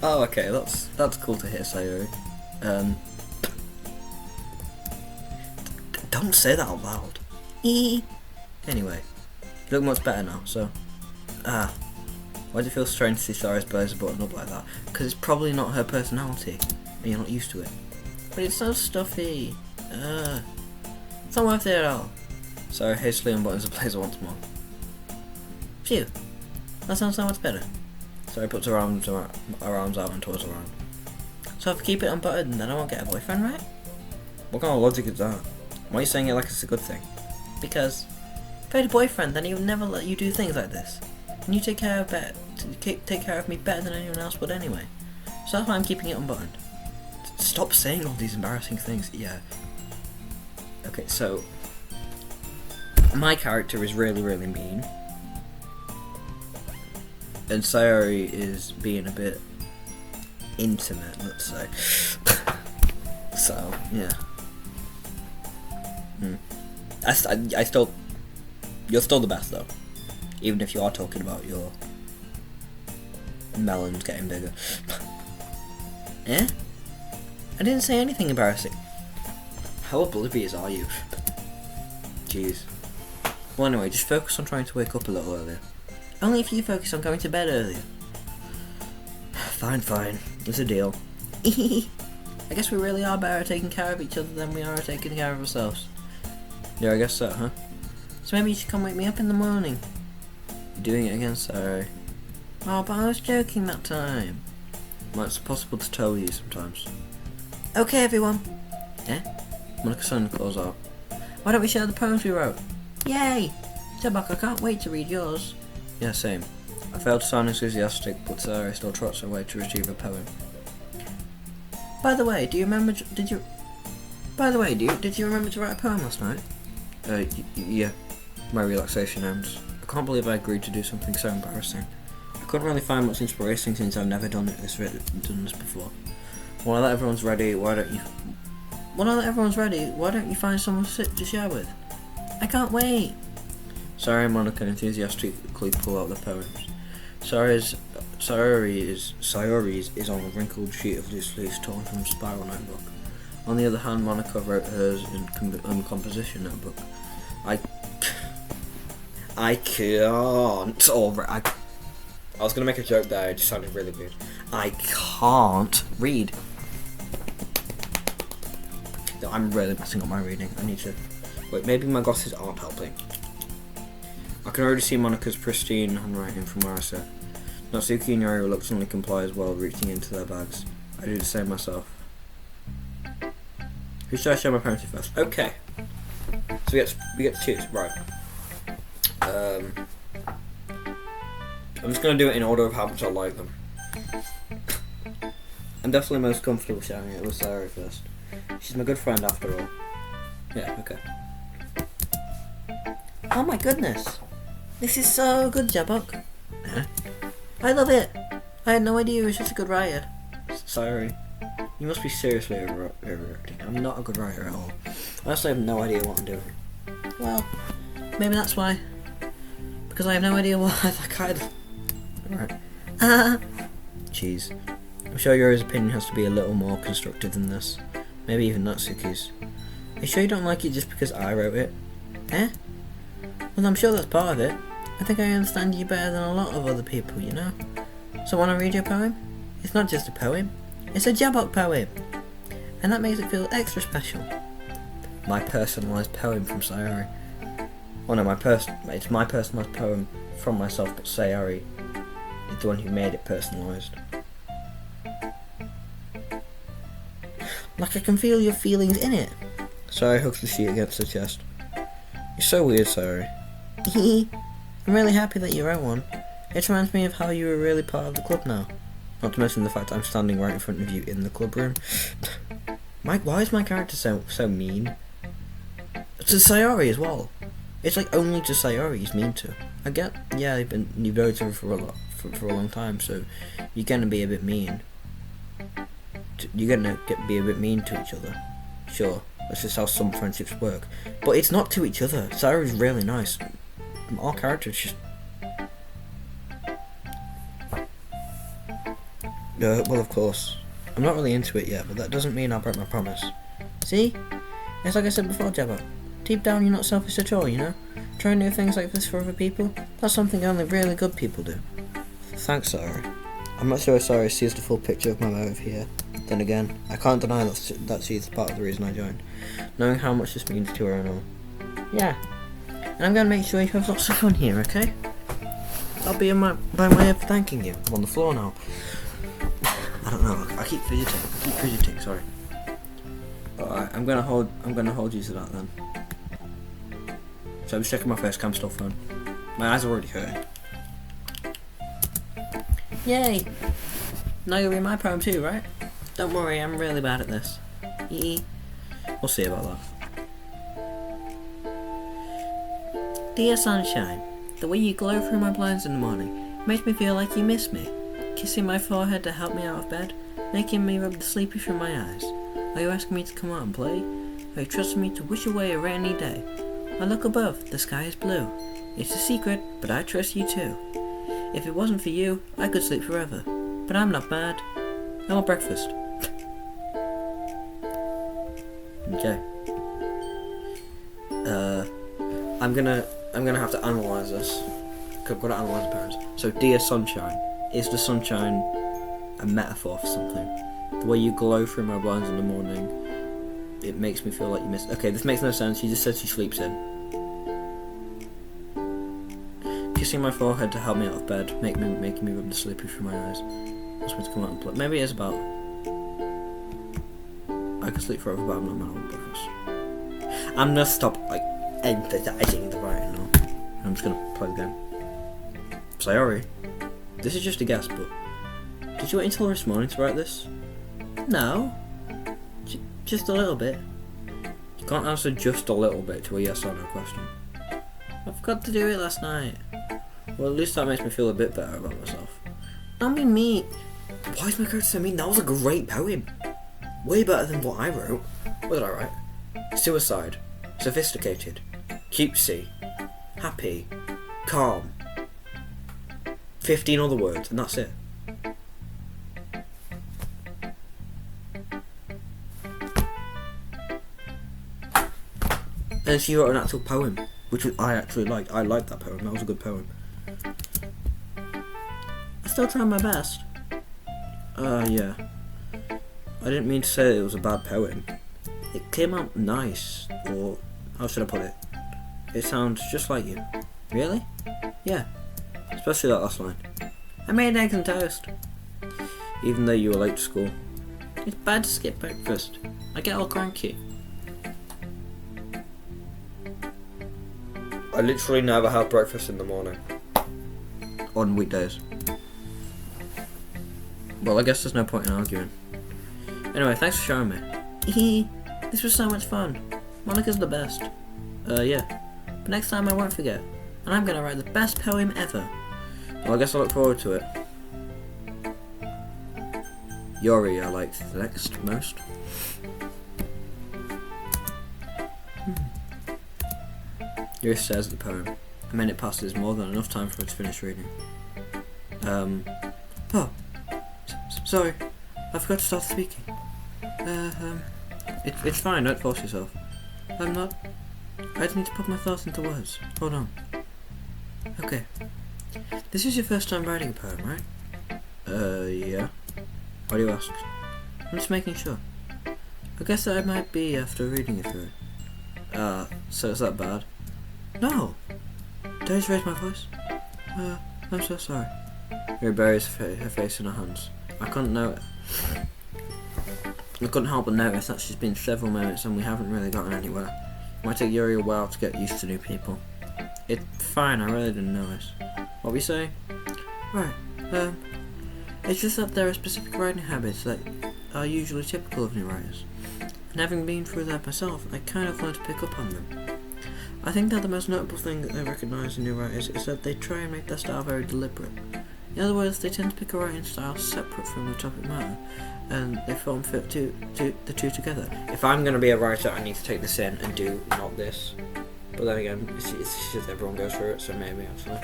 Oh, okay, that's cool to hear, Sayori. Don't say that out loud. Anyway, you look much better now, so... why do you feel strange to see Sayori's blazer buttoned up like that? Because it's probably not her personality, and you're not used to it. But it's so stuffy. It's not worth it at all. Sayori hastily unbuttons the blazer once more. Phew. That sounds so much better. Sayori puts her arms out and tours around. So if I keep it unbuttoned, then I won't get a boyfriend, right? What kind of logic is that? Why are you saying it like it's a good thing? Because if I had a boyfriend, then he would never let you do things like this. And you take care of me better than anyone else would anyway. So that's why I'm keeping it unbuttoned. Stop saying all these embarrassing things. Yeah. Okay, so my character is really, really mean. And Sayori is being a bit intimate, let's say. So, yeah. I still... You're still the best, though. Even if you are talking about your melons getting bigger. Eh? I didn't say anything embarrassing. How oblivious are you? Jeez. Well, anyway, just focus on trying to wake up a little earlier. Only if you focus on going to bed earlier. Fine. It's a deal. I guess we really are better at taking care of each other than we are at taking care of ourselves. Yeah, I guess so, huh? So maybe you should come wake me up in the morning. You're doing it again, Sayori. Oh, but I was joking that time. Well, it's possible to tell you sometimes. Okay, everyone. Eh? Monica-san calls out. Why don't we share the poems we wrote? Yay! Tabak, I can't wait to read yours. Yeah, same. I failed to sound enthusiastic, but Sayori still trots her way to retrieve a poem. By the way, do you remember? Did you remember to write a poem last night? Yeah. My relaxation ends. I can't believe I agreed to do something so embarrassing. I couldn't really find much inspiration since I've never done this before. While everyone's ready, why don't you find someone to share with? I can't wait. Sayori and Monica enthusiastically pull out the poems. Sayori's is on a wrinkled sheet of loose leaf torn from a spiral notebook. On the other hand, Monica wrote hers in composition notebook. I can't. I was gonna make a joke there. It just sounded really weird. I can't read. I'm really messing up my reading. I need to... Wait, maybe my glasses aren't helping. I can already see Monica's pristine handwriting from where I sit. Natsuki and Yuri reluctantly comply as well, reaching into their bags. I do the same myself. Who should I show my poem to first? Okay. So we get to choose. Right. I'm just going to do it in order of how much I like them. I'm definitely most comfortable sharing it with Sayori first. She's my good friend after all. Yeah, okay. Oh my goodness. This is so good, Jabok. I love it. I had no idea you were such a good writer. Sayori, you must be seriously overreacting. I'm not a good writer at all. I honestly have no idea what I'm doing. Well, maybe that's why. Because I have no idea what that kind of... Alright. Jeez. I'm sure Yuri's opinion has to be a little more constructive than this. Maybe even Natsuki's. Are you sure you don't like it just because I wrote it? Well, I'm sure that's part of it. I think I understand you better than a lot of other people, you know? So wanna read your poem? It's not just a poem. It's a Jabok poem. And that makes it feel extra special. My personalised poem from Sayori. Oh no, it's my personalised poem from myself, but Sayori is the one who made it personalised. Like I can feel your feelings in it. Sayori hugs the sheet against her chest. You're so weird, Sayori. I'm really happy that you wrote one. It reminds me of how you were really part of the club now. Not to mention the fact I'm standing right in front of you in the club room. Why is my character so mean? To Sayori as well. It's like only to Sayori he's mean to. I get, yeah, you've known each other for a long time, so you're gonna be a bit mean. You're gonna be a bit mean to each other. Sure, that's just how some friendships work. But it's not to each other. Sayori's really nice. Our characters just... well, of course. I'm not really into it yet, but that doesn't mean I'll break my promise. See? It's like I said before, Jabba. Deep down, you're not selfish at all, you know? Trying to do things like this for other people, that's something only really good people do. Thanks, Sayori. I'm not sure if Sayori sees the full picture of my motive here. Then again, I can't deny that she's part of the reason I joined, knowing how much this means to her and all. Yeah. And I'm going to make sure you have lots of fun here, okay? I'll be by way of thanking you. I'm on the floor now. I don't know. I keep fidgeting. Sorry. Alright, I'm gonna hold you to that then. So I'm just checking my face cam still phone. My eyes are already hurting. Yay! Now you'll read my poem too, right? Don't worry, I'm really bad at this. We'll see about that. Dear sunshine, the way you glow through my blinds in the morning makes me feel like you miss me. Kissing my forehead to help me out of bed, making me rub the sleepy from my eyes. Are you asking me to come out and play? Are you trusting me to wish away a rainy day? I look above, the sky is blue. It's a secret, but I trust you too. If it wasn't for you, I could sleep forever. But I'm not mad. I want breakfast. Okay. I'm gonna have to analyse this. I've got to analyse the poems. So, dear sunshine, is the sunshine a metaphor for something? The way you glow through my blinds in the morning, it makes me feel like you miss. Okay, this makes no sense. She just said she sleeps in. Kissing my forehead to help me out of bed, making me rub the sleepy through my eyes. Wants me to come out and play. Maybe it's about I could sleep forever, but I'm not mad at breakfast. I'm gonna stop emphasizing the writing now. I'm just gonna play the game. Sayori, this is just a guess, but did you wait until this morning to write this? No. Just a little bit. You can't answer just a little bit to a yes or no question. I forgot to do it last night. Well, at least that makes me feel a bit better about myself. Don't be mean. Why is my character so mean? That was a great poem. Way better than what I wrote. What did I write? Suicide. Sophisticated. Cutesy. Happy. Calm. 15 other words, and that's it. And she wrote an actual poem, which I actually liked. I liked that poem. That was a good poem. I still try my best. Yeah. I didn't mean to say it was a bad poem. It came out nice, or how should I put it? It sounds just like you. Really? Yeah. Especially that last line. I made eggs and toast. Even though you were late to school. It's bad to skip breakfast. I get all cranky. I literally never have breakfast in the morning. On weekdays. Well, I guess there's no point in arguing. Anyway, thanks for showing me. This was so much fun. Monica's the best. Yeah. but next time I won't forget. And I'm gonna write the best poem ever. Well, I guess I look forward to it. Yuri I liked the next most. Yuri stares at the poem. A minute passes, more than enough time for her to finish reading. Oh, sorry, I forgot to start speaking. It's fine, don't force yourself. I'm not. I just need to put my thoughts into words. Hold on. Okay. This is your first time writing a poem, right? Yeah. Why do you ask? I'm just making sure. I guess that I might be after reading it through. So is that bad? No! Did I just raise my voice? I'm so sorry. Yuri buries her face in her hands. I couldn't help but notice that she's been several minutes and we haven't really gotten anywhere. It might take Yuri a while to get used to new people. It's fine, I really didn't notice. What we say? Right, it's just that there are specific writing habits that are usually typical of new writers. And having been through that myself, I kind of learned to pick up on them. I think that the most notable thing that I recognise in new writers is that they try and make their style very deliberate. In other words, they tend to pick a writing style separate from the topic matter, and they form fit the two together. If I'm going to be a writer, I need to take this in and do not this. But then again, it's just everyone goes through it, so maybe actually.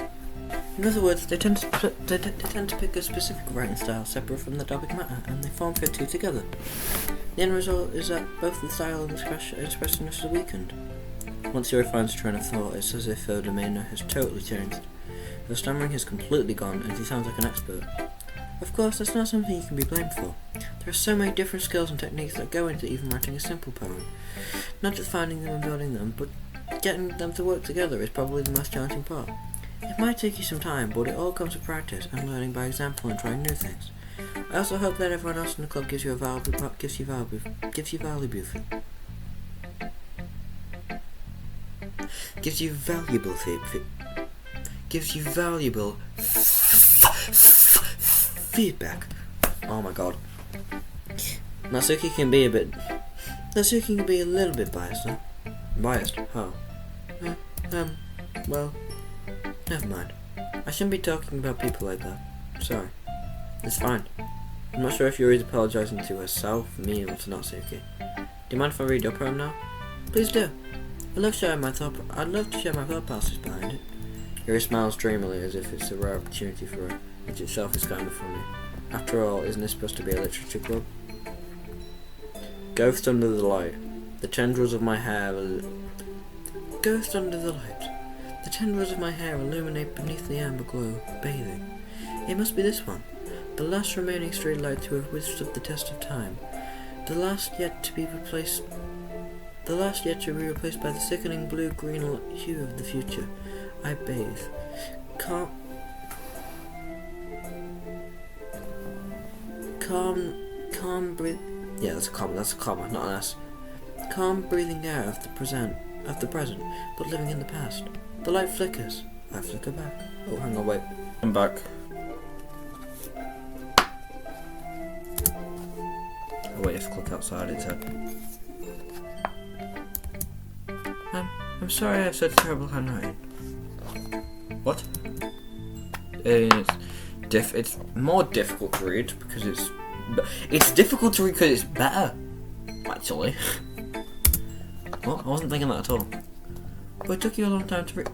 In other words, they tend to pick a specific writing style separate from the topic matter, and they form fit two together. The end result is that both the style and expressiveness are weakened. Once Yuri finds a train of thought, it's as if her demeanour has totally changed. Her stammering has completely gone, and he sounds like an expert. Of course, that's not something you can be blamed for. There are so many different skills and techniques that go into even writing a simple poem. Not just finding them and building them, but getting them to work together is probably the most challenging part. It might take you some time, but it all comes with practice and learning by example and trying new things. I also hope that everyone else in the club gives you valuable feedback. Oh my god. Natsuki can be a little bit biased, huh? Biased? How? Well, never mind. I shouldn't be talking about people like that. Sorry. It's fine. I'm not sure if Yuri's apologising to herself, me, or to Natsuki. Do you mind if I read your poem now? Please do. I'd love to share my thought process behind it. Yuri smiles dreamily as if it's a rare opportunity for her, which itself is kind of funny. After all, isn't this supposed to be a literature club? Ghost under the light. The tendrils of my hair illuminate beneath the amber glow, bathing. It must be this one. The last remaining stray light to have withstood the test of time. The last yet to be replaced by the sickening blue-green hue of the future. I bathe. Calm breath. Yeah, that's a comma, not an S. Calm breathing air of the present, but living in the past. The light flickers. I flicker back. Oh, hang on, wait. I'm back. Oh wait, if I click outside, it's up. I'm sorry I said terrible handwriting. What? It's more difficult to read because it's difficult to read because it's better. Actually. What? I wasn't thinking that at all. But it took you a long time to read.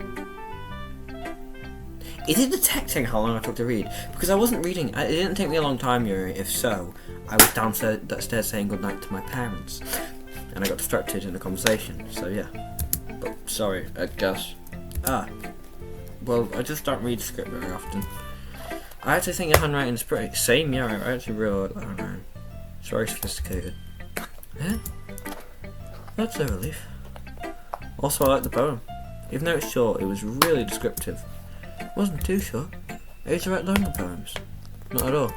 Is it detecting how long I took to read? Because I wasn't reading. It didn't take me a long time, Yuri. If so, I was downstairs saying goodnight to my parents. And I got distracted in the conversation. So yeah. But sorry, I guess. Well, I just don't read script very often. I actually think your handwriting is pretty... Same, yeah, I actually really like that handwriting. It's very sophisticated. Yeah? That's a relief. Also, I like the poem. Even though it's short, it was really descriptive. It wasn't too short. I used to write longer poems. Not at all.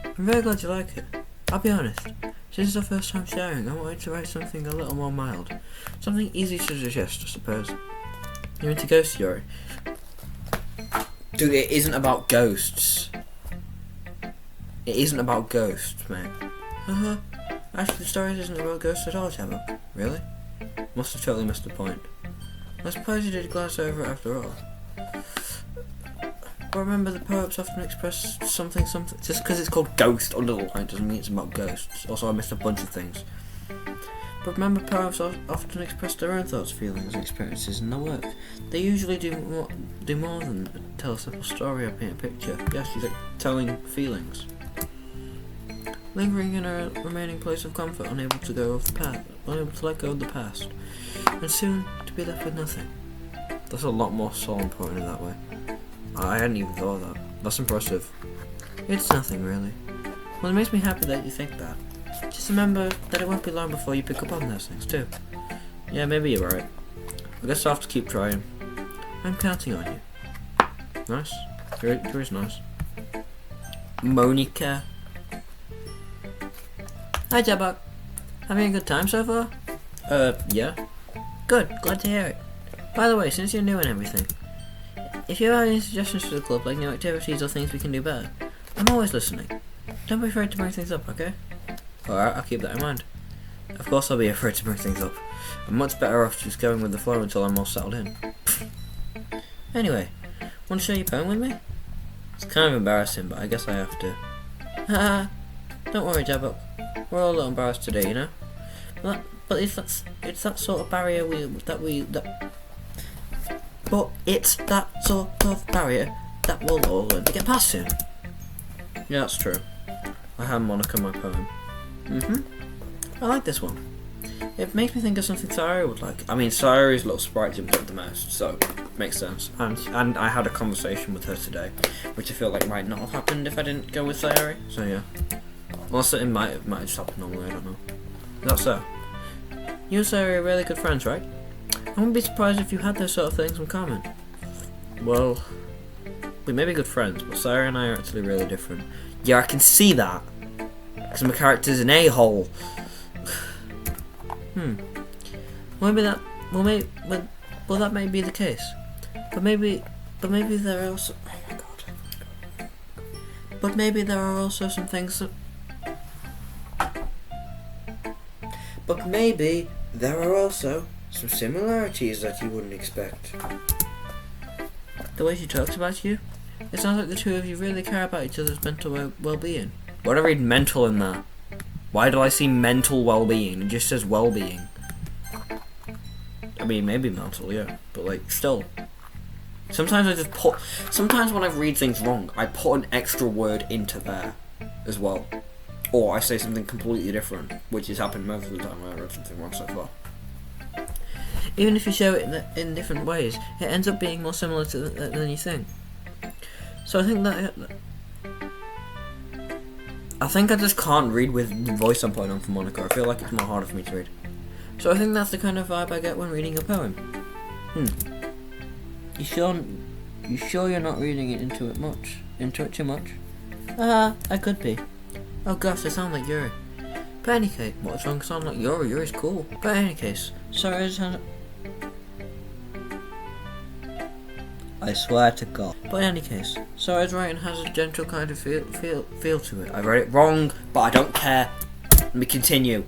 I'm very glad you like it. I'll be honest. Since it's our first time sharing, I wanted to write something a little more mild. Something easy to digest, I suppose. You're into ghosts, Yuri? Dude, it isn't about ghosts. It isn't about ghosts, mate. Actually, the story isn't about ghosts at all, Chavo. Really? Must have totally missed the point. I suppose you did glass over it after all. But remember, the poems often express something. Just because it's called Ghost under the line doesn't mean it's about ghosts. Also, I missed a bunch of things. But remember, poems often express their own thoughts, feelings, and experiences in their work. They usually do more than tell a simple story or paint a picture. Yes, she's like telling feelings. Lingering in a remaining place of comfort, unable to let go of the past, and soon to be left with nothing. That's a lot more soul important in that way. I hadn't even thought of that. That's impressive. It's nothing, really. Well, it makes me happy that you think that. Just remember that it won't be long before you pick up on those things, too. Yeah, maybe you're right. I guess I'll have to keep trying. I'm counting on you. Nice. Yuri's nice. Monica. Hi, Jabok. Having a good time so far? Yeah. Good, glad to hear it. By the way, since you're new and everything, if you have any suggestions for the club, like new activities or things we can do better, I'm always listening. Don't be afraid to bring things up, okay? Alright, I'll keep that in mind. Of course I'll be afraid to bring things up. I'm much better off just going with the flow until I'm all settled in. Anyway, want to share your poem with me? It's kind of embarrassing, but I guess I have to. Haha, don't worry, Jabok. We're all a little embarrassed today, you know? But it's that sort of barrier But it's that sort of barrier that we'll all learn to get past soon. Yeah, that's true. I hand Monica my poem. I like this one. It makes me think of something Sayori would like. I mean, Sayori's little sprite jumped up the most, so makes sense. And I had a conversation with her today, which I feel like might not have happened if I didn't go with Sayori. So yeah. Unless it might have just happened normally, I don't know. That's so. You and Sayori are really good friends, right? I wouldn't be surprised if you had those sort of things in common. Well, we may be good friends, but Sayori and I are actually really different. Yeah, I can see that. Because my character's an a-hole. Maybe that. Well, that may be the case. But maybe there are also. Oh my god. But maybe there are also some things that. But maybe there are also some similarities that you wouldn't expect. The way she talks about you, it sounds like the two of you really care about each other's mental well-being. Why do I read mental in there? Why do I see mental well-being? It just says well-being. I mean, maybe mental, yeah, but like, still. Sometimes sometimes when I read things wrong, I put an extra word into there as well. Or I say something completely different, which has happened most of the time when I read something wrong so far. Even if you show it in different ways, it ends up being more similar to than you think. So I think I just can't read with the voice I'm putting on for Monica. I feel like it's more harder for me to read. So I think that's the kind of vibe I get when reading a poem. You sure you're not reading it into it too much? I could be. Oh gosh, I sound like Yuri. But any case, what's wrong? Sound like Yuri? Yuri's cool. But any case, sorry, I swear to God. But in any case, Sayori's writing has a gentle kind of feel to it. I read it wrong, but I don't care. Let me continue.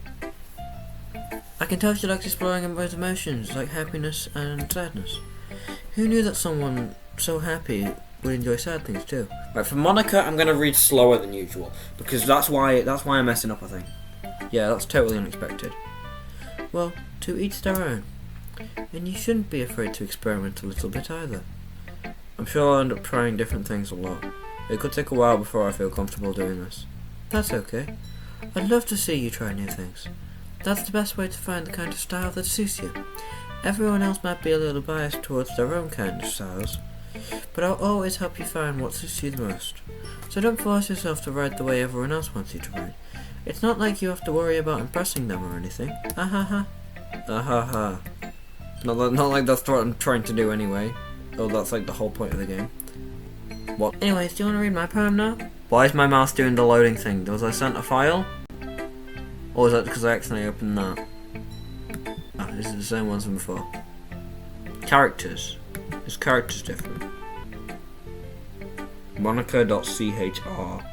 I can tell she likes exploring both emotions, like happiness and sadness. Who knew that someone so happy would enjoy sad things too? Right, for Monica, I'm gonna read slower than usual because that's why I'm messing up. I think. Yeah, that's totally unexpected. Well, to each their own, and you shouldn't be afraid to experiment a little bit either. I'm sure I'll end up trying different things a lot. It could take a while before I feel comfortable doing this. That's okay. I'd love to see you try new things. That's the best way to find the kind of style that suits you. Everyone else might be a little biased towards their own kind of styles, but I'll always help you find what suits you the most. So don't force yourself to write the way everyone else wants you to write. It's not like you have to worry about impressing them or anything. Not like that's what I'm trying to do anyway. Oh, that's like the whole point of the game. What? Anyways, do you want to read my poem now? Why is my mouse doing the loading thing? Was I sent a file? Or was that because I accidentally opened that? Ah, this is the same one as before. Characters. Is characters different? Monica.chr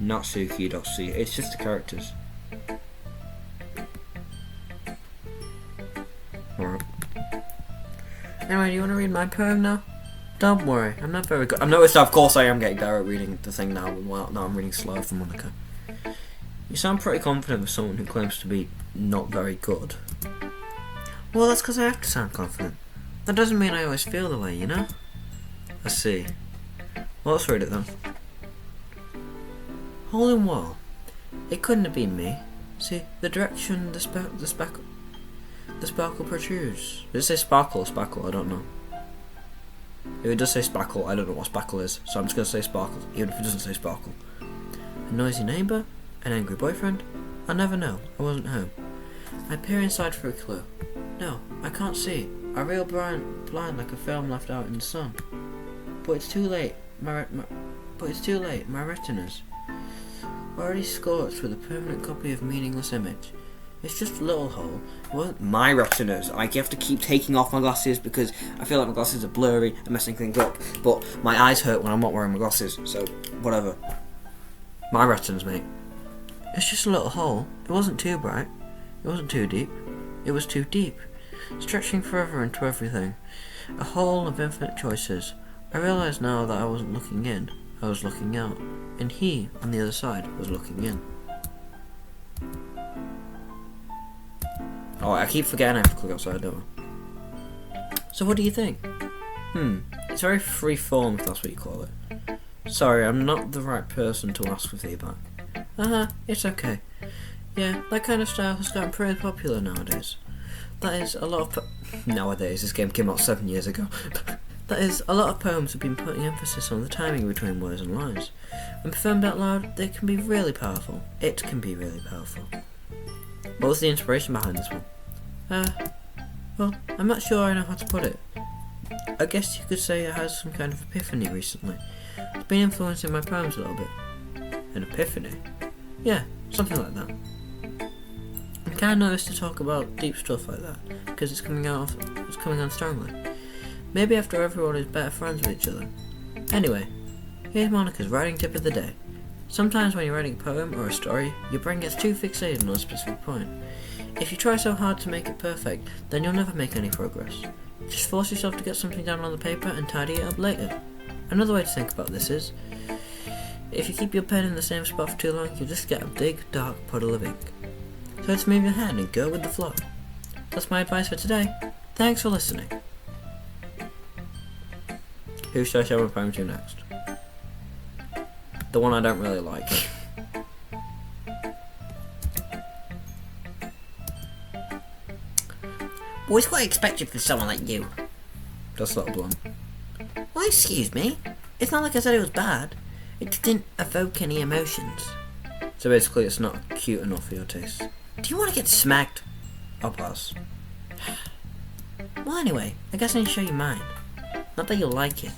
Natsuki.c. It's just the characters. Alright. Anyway, do you want to read my poem now? Don't worry, I'm not very good. I've noticed, of course, I am getting better at reading the thing now. Well, now I'm reading slow for Monica. You sound pretty confident with someone who claims to be not very good. Well, that's because I have to sound confident. That doesn't mean I always feel the way, you know? I see. Well, let's read it then. Hole in wall. It couldn't have been me. See, the direction the sparkle protrudes. Did it say sparkle or spackle? I don't know. If it does say spackle, I don't know what spackle is, so I'm just going to say sparkle, even if it doesn't say sparkle. A noisy neighbour? An angry boyfriend? I'll never know. I wasn't home. I peer inside for a clue. No, I can't see. I reel blind like a film left out in the sun. But it's too late. My retinas already scorched with a permanent copy of meaningless image. It's just a little hole. It wasn't my retinas. I have to keep taking off my glasses because I feel like my glasses are blurry and messing things up. But my eyes hurt when I'm not wearing my glasses, so whatever. My retinas, mate. It's just a little hole. It wasn't too bright. It wasn't too deep. It was too deep, stretching forever into everything. A hole of infinite choices. I realise now that I wasn't looking in, I was looking out, and he, on the other side, was looking in. Oh, I keep forgetting I have to click outside, don't I? So what do you think? It's very free form, if that's what you call it. Sorry, I'm not the right person to ask for feedback. It's okay. Yeah, that kind of style has gotten pretty popular nowadays. That is, a lot of nowadays, this game came out 7 years ago. That is, a lot of poems have been putting emphasis on the timing between words and lines. When performed out loud, they can be really powerful. It can be really powerful. What was the inspiration behind this one? Well, I'm not sure I know how to put it. I guess you could say I had some kind of epiphany recently. It's been influencing my poems a little bit. An epiphany? Yeah, something like that. I'm kind of nervous to talk about deep stuff like that, because it's coming on strongly. Maybe after everyone is better friends with each other. Anyway, here's Monica's writing tip of the day. Sometimes when you're writing a poem or a story, your brain gets too fixated on a specific point. If you try so hard to make it perfect, then you'll never make any progress. Just force yourself to get something down on the paper and tidy it up later. Another way to think about this is, if you keep your pen in the same spot for too long, you'll just get a big, dark puddle of ink. So let's move your hand and go with the flow. That's my advice for today. Thanks for listening. Who should I show my poem to next? The one I don't really like. Boys, what I expected from someone like you? That's a little blunt. Well, excuse me. It's not like I said it was bad. It just didn't evoke any emotions. So basically it's not cute enough for your taste. Do you want to get smacked? I'll pass. Well, anyway, I guess I need to show you mine. Not that you'll like it.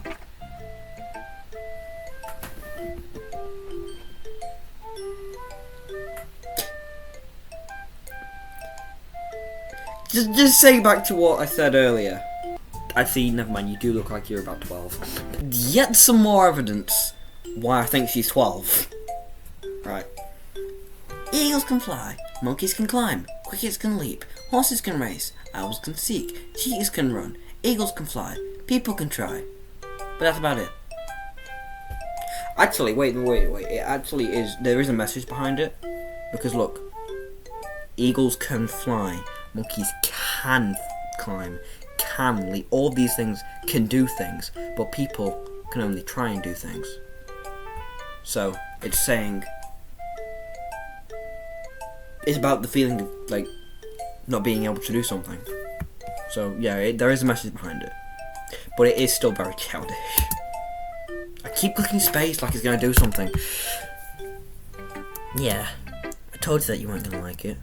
Just saying back to what I said earlier. Actually, never mind, you do look like you're about 12. Yet some more evidence why I think she's 12. Right. Eagles can fly, monkeys can climb, crickets can leap, horses can race, owls can seek, cheetahs can run, eagles can fly, people can try. But that's about it. Actually, wait. It actually is. There is a message behind it. Because look, eagles can fly, monkeys can climb, can leap. All these things can do things, but people can only try and do things. So it's saying it's about the feeling of like not being able to do something. So yeah, there is a message behind it, but it is still very childish. I keep clicking space like it's gonna do something. Yeah, I told you that you weren't gonna like it.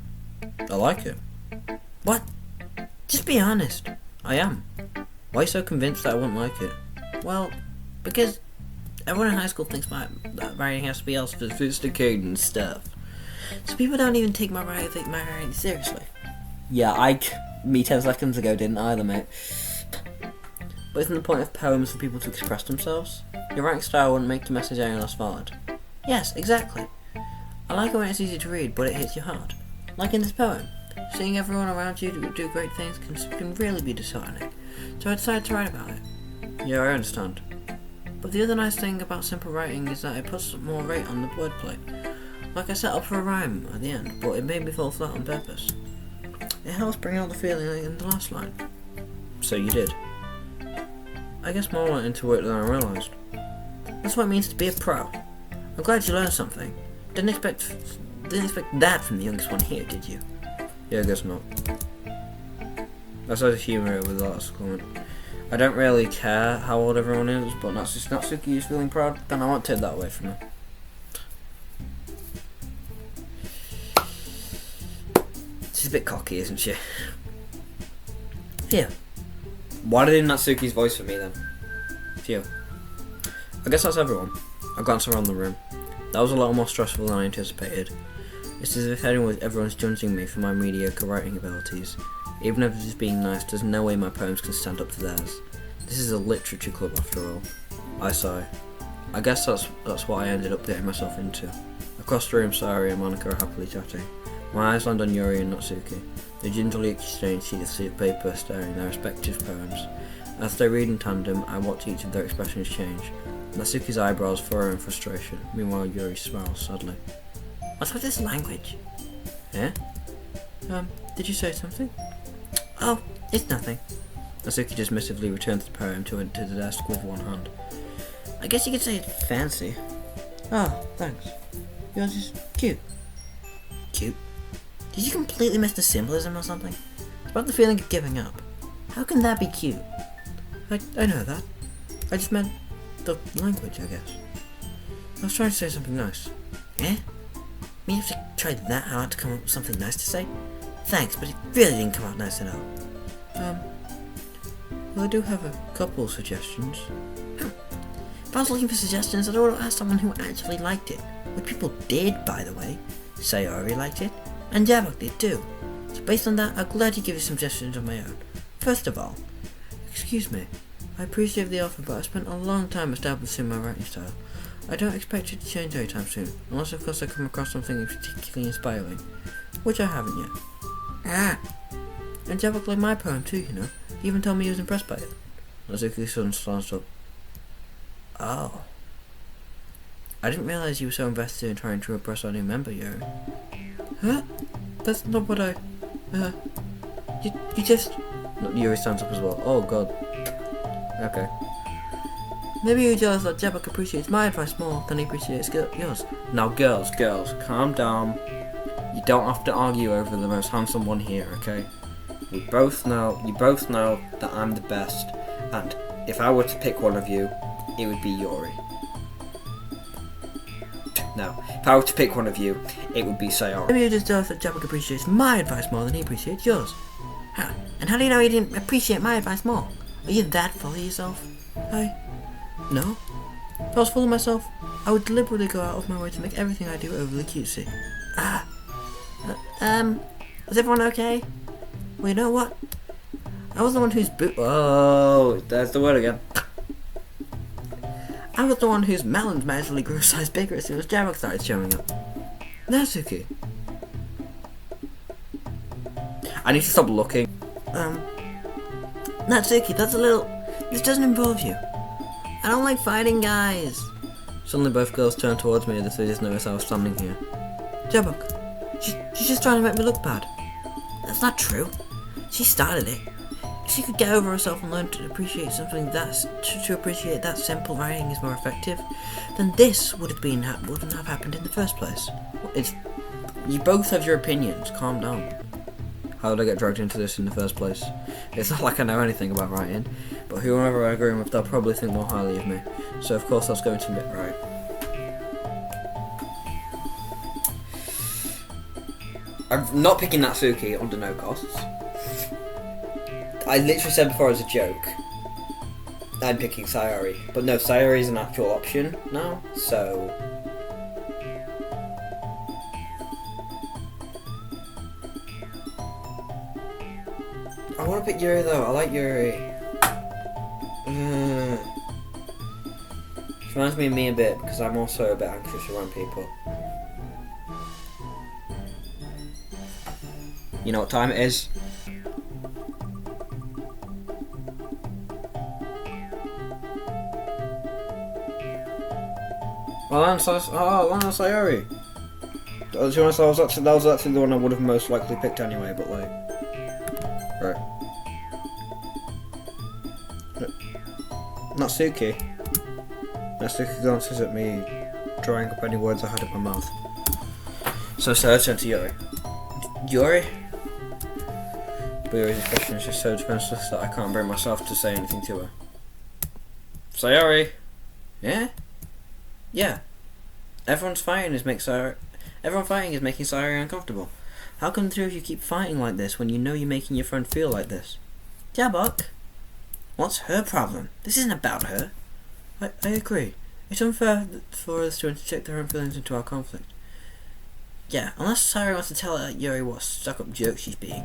I like it. What? Just be honest. I am. Why are you so convinced that I wouldn't like it? Well, because everyone in high school thinks that writing has to be all sophisticated and stuff. So people don't even take my writing seriously. Yeah, me 10 seconds ago didn't either, mate. But isn't the point of poems for people to express themselves? Your writing style wouldn't make the message any less valid. Yes, exactly. I like it when it's easy to read, but it hits you hard. Like in this poem. Seeing everyone around you do great things can really be disheartening, so I decided to write about it. Yeah, I understand. But the other nice thing about simple writing is that it puts more weight on the wordplay. Like I set up for a rhyme at the end, but it made me fall flat on purpose. It helps bring out the feeling in the last line. So you did? I guess more went into it than I realised. That's what it means to be a pro. I'm glad you learned something. Didn't expect that from the youngest one here, did you? Yeah, I guess not. I tried to humour it with the last comment. I don't really care how old everyone is, but Natsuki is feeling proud, then I won't take that away from her. She's a bit cocky, isn't she? Here. Why did Natsuki's voice for me then? Phew. I guess that's everyone. I glanced around the room. That was a lot more stressful than I anticipated. It's as if everyone's judging me for my mediocre writing abilities. Even if it's being nice, there's no way my poems can stand up to theirs. This is a literature club after all. I sigh. I guess that's what I ended up getting myself into. Across the room, Sayori and Monica are happily chatting. My eyes land on Yuri and Natsuki. They gingerly exchange sheets of paper, staring their respective poems. As they read in tandem, I watch each of their expressions change. Natsuki's eyebrows furrow in frustration. Meanwhile, Yuri smiles sadly. What's with this language? Yeah? Did you say something? Oh, it's nothing. Natsuki dismissively returns the poem to the desk with one hand. I guess you could say it's fancy. Oh, thanks. Yours is cute. Cute? Did you completely miss the symbolism or something? It's about the feeling of giving up. How can that be cute? I know that. I just meant the language, I guess. I was trying to say something nice. Eh? Me have to try that hard to come up with something nice to say? Thanks, but it really didn't come out nice at all. Well, I do have a couple suggestions. If I was looking for suggestions, I'd ought to ask someone who actually liked it. Which people did, by the way. Sayori liked it, and Javok did too. So based on that, I'm glad to give you some suggestions of my own. First of all, excuse me, I appreciate the offer, but I spent a long time establishing my writing style. I don't expect it to change anytime soon, unless of course I come across something particularly inspiring, which I haven't yet. Ah! And Javok liked my poem too, you know. He even told me he was impressed by it. Natsuki suddenly stands up. Oh. I didn't realise you were so invested in trying to impress our new member, Yuri. Huh? That's not what I... You just... Yuri stands up as well. Oh god. Okay. Maybe you're jealous that Javok appreciates my advice more than he appreciates yours. Now girls, calm down. You don't have to argue over the most handsome one here, okay? You both know that I'm the best, and if I were to pick one of you, it would be Yuri. No, if I were to pick one of you, it would be Sayori. Maybe you're just jealous that Javok appreciates my advice more than he appreciates yours. Huh? And how do you know he didn't appreciate my advice more? Are you that full of yourself? No. If I was full of myself, I would deliberately go out of my way to make everything I do overly cutesy. Is everyone okay? Well, you know what? I was the one whose Oh, there's the word again. I was the one whose melons magically grew a size bigger as soon as Javok started showing up. Natsuki. I need to stop looking. Natsuki, that's a little... This doesn't involve you. I don't like fighting guys. Suddenly both girls turn towards me as they just notice I was standing here. Javok, she's just trying to make me look bad. That's not true. She started it. If she could get over herself and learn to appreciate something to appreciate that simple writing is more effective, then this wouldn't have happened in the first place. You both have your opinions. Calm down. How did I get dragged into this in the first place? It's not like I know anything about writing, but whoever I agree with, they'll probably think more highly of me. So of course that's going to admit right. I'm not picking Natsuki under no costs. I literally said before as a joke, I'm picking Sayori. But no, Sayori is an actual option now, so... I want to pick Yuri though, I like Yuri. She reminds me of me a bit, because I'm also a bit anxious around people. You know what time it is? Oh, Sayori. To be honest, that was actually the one I would have most likely picked anyway, but like... Right. Natsuki. Natsuki glances at me, drawing up any words I had in my mouth. So I turned to Yuri. Yuri? But Yuri's expression is just so defenseless that I can't bring myself to say anything to her. Sayori! Yeah? Yeah. Everyone fighting is making Sayori uncomfortable. How come the two of you keep fighting like this when you know you're making your friend feel like this? Jabok? What's her problem? This isn't about her. I agree. It's unfair for us to interject their own feelings into our conflict. Yeah, unless Sayori wants to tell Yuri what a stuck-up jerk she's being.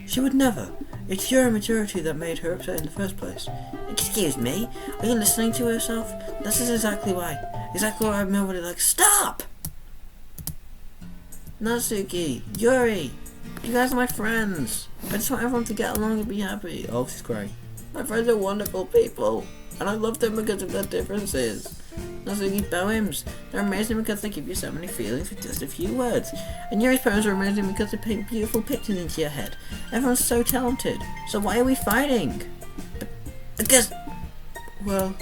She would never. It's your immaturity that made her upset in the first place. Excuse me? Are you listening to herself? This is exactly why. Exactly why I'm nobody like, stop! Natsuki, Yuri, you guys are my friends. I just want everyone to get along and be happy. Oh, she's crying. My friends are wonderful people, and I love them because of their differences. Natsuki poems, they're amazing because they give you so many feelings with just a few words. And Yuri's poems are amazing because they paint beautiful pictures into your head. Everyone's so talented, so why are we fighting? Because, well,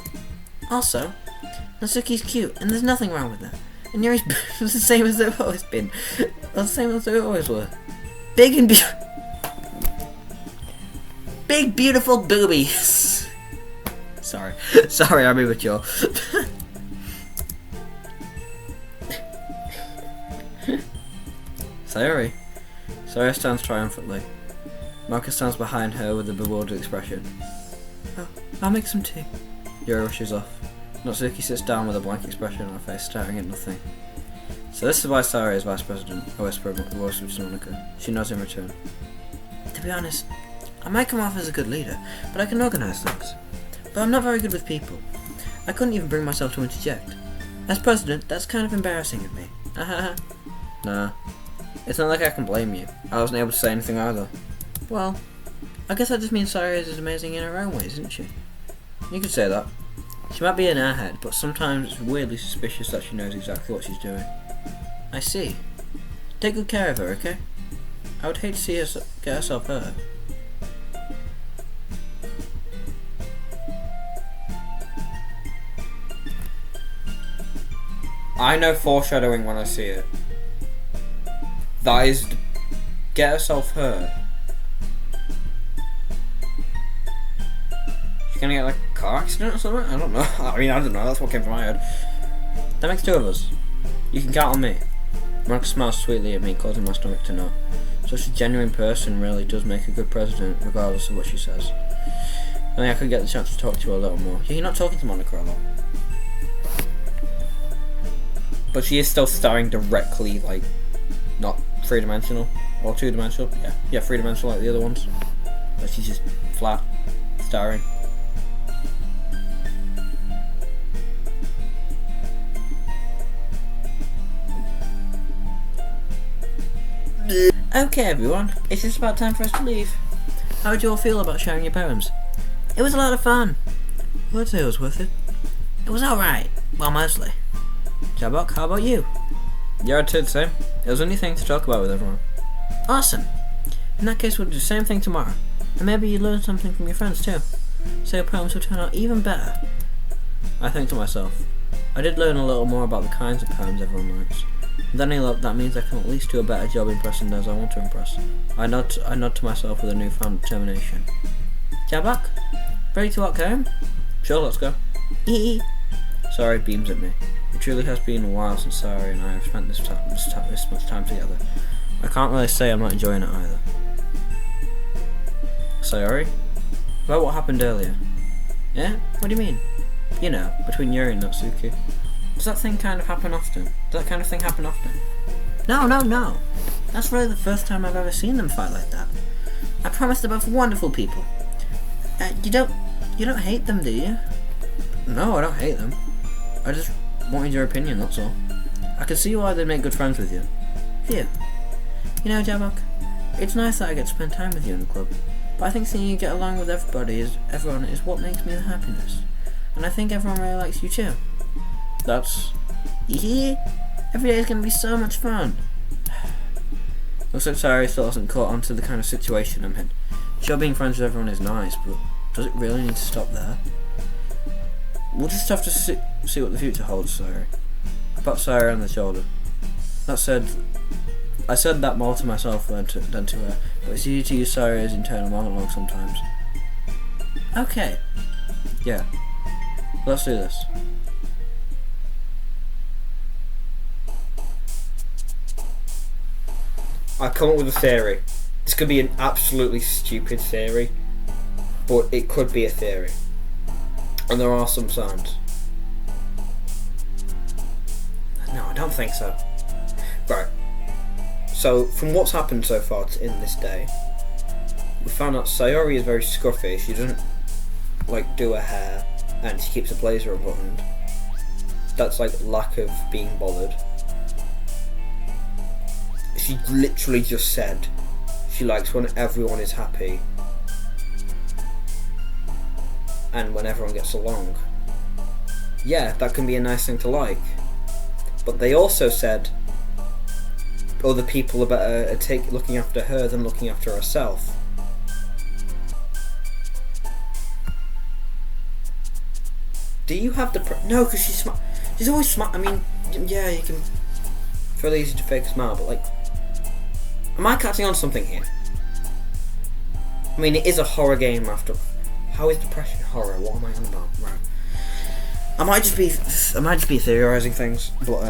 also, Natsuki's cute, and there's nothing wrong with that. And Yuri's the same as they've always been. The same as they always were. Big and big, beautiful boobies. Sorry, I'm immature. Sayori. Sayori stands triumphantly. Marcus stands behind her with a bewildered expression. Oh, I'll make some tea. Yuri rushes off. Natsuki sits down with a blank expression on her face, staring at nothing. So this is why Sayori is vice president, I whisper to Monica. She nods in return. To be honest, I might come off as a good leader, but I can organise things. But I'm not very good with people. I couldn't even bring myself to interject. As president, that's kind of embarrassing of me. Nah. It's not like I can blame you. I wasn't able to say anything either. Well, I guess that just means Sayori is as amazing in her own ways, isn't she? You could say that. She might be an airhead, but sometimes it's weirdly suspicious that she knows exactly what she's doing. I see. Take good care of her, okay? I would hate to see her get herself hurt. I know foreshadowing when I see it. That is get herself hurt. She's gonna get like a car accident or something? I don't know. I don't know. That's what came from my head. That makes two of us. You can count on me. Monica smiles sweetly at me, causing my stomach to knot. Such a genuine person really does make a good president, regardless of what she says. I think I could get the chance to talk to her a little more. Yeah, you're not talking to Monica a lot. But she is still staring directly, like, not three-dimensional, or two-dimensional. Yeah, three-dimensional like the other ones. But she's just flat, staring. Okay everyone, it's just about time for us to leave. How did you all feel about sharing your poems? It was a lot of fun. Well, I'd say it was worth it. It was alright. Well, mostly. Jabok, how about you? Yeah, I'd say the same. It was a new thing to talk about with everyone. Awesome. In that case, we'll do the same thing tomorrow. And maybe you learn something from your friends too. So your poems will turn out even better. I think to myself, I did learn a little more about the kinds of poems everyone writes. Then that means I can at least do a better job impressing those I want to impress. I nod to myself with a newfound determination. Jabok, ready to walk home? Sure, let's go. Sayori beams at me. It truly has been a while since Sayori and I have spent this much time together. I can't really say I'm not enjoying it either. Sayori? About what happened earlier? Yeah? What do you mean? You know, between Yuri and Natsuki. Does that thing kind of happen often? Does that kind of thing happen often? No. That's really the first time I've ever seen them fight like that. I promise they're both wonderful people. You don't hate them, do you? No, I don't hate them. I just wanted your opinion, that's all. I can see why they'd make good friends with you. Phew. You know, Jabok, It's nice that I get to spend time with you in the club, but I think seeing you get along with everyone is what makes me the happiness. And I think everyone really likes you too. That's... Every day is going to be so much fun. Looks like Sayori still hasn't caught on to the kind of situation I'm in. Sure, being friends with everyone is nice, but does it really need to stop there? We'll just have to see what the future holds, Sayori. I pat Sayori on the shoulder. That said, I said that more to myself than to her, but it's easy to use Sayori as internal monologue sometimes. Okay. Yeah. Let's do this. I've come up with a theory. This could be an absolutely stupid theory, but it could be a theory. And there are some signs. No, I don't think so. Right. So, from what's happened so far in this day, we found out Sayori is very scruffy. She doesn't, do her hair, and she keeps her blazer unbuttoned. That's, lack of being bothered. She literally just said she likes when everyone is happy and when everyone gets along. Yeah, that can be a nice thing to like. But they also said other people are better at looking after her than looking after herself. Do you have no, because she's smart. She's always smart. I mean, yeah, you can fairly easy to fake a smile, but am I catching on something here? I mean, it is a horror game after. How is depression horror? What am I on about? Right. I might just be theorising things, but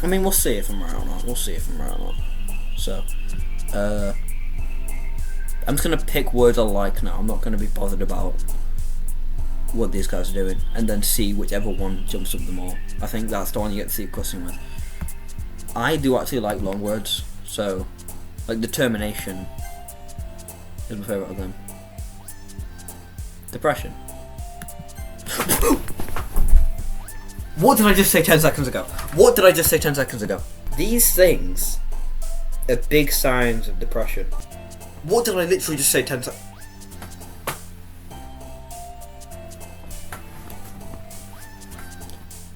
I mean, we'll see if I'm right or not. So, I'm just gonna pick words I like now. I'm not gonna be bothered about what these guys are doing, and then see whichever one jumps up the more. I think that's the one you get to see cussing with. I do actually like long words, so determination is my favourite of them. Depression. What did I just say 10 seconds ago? These things are big signs of depression. What did I literally just say 10 seconds?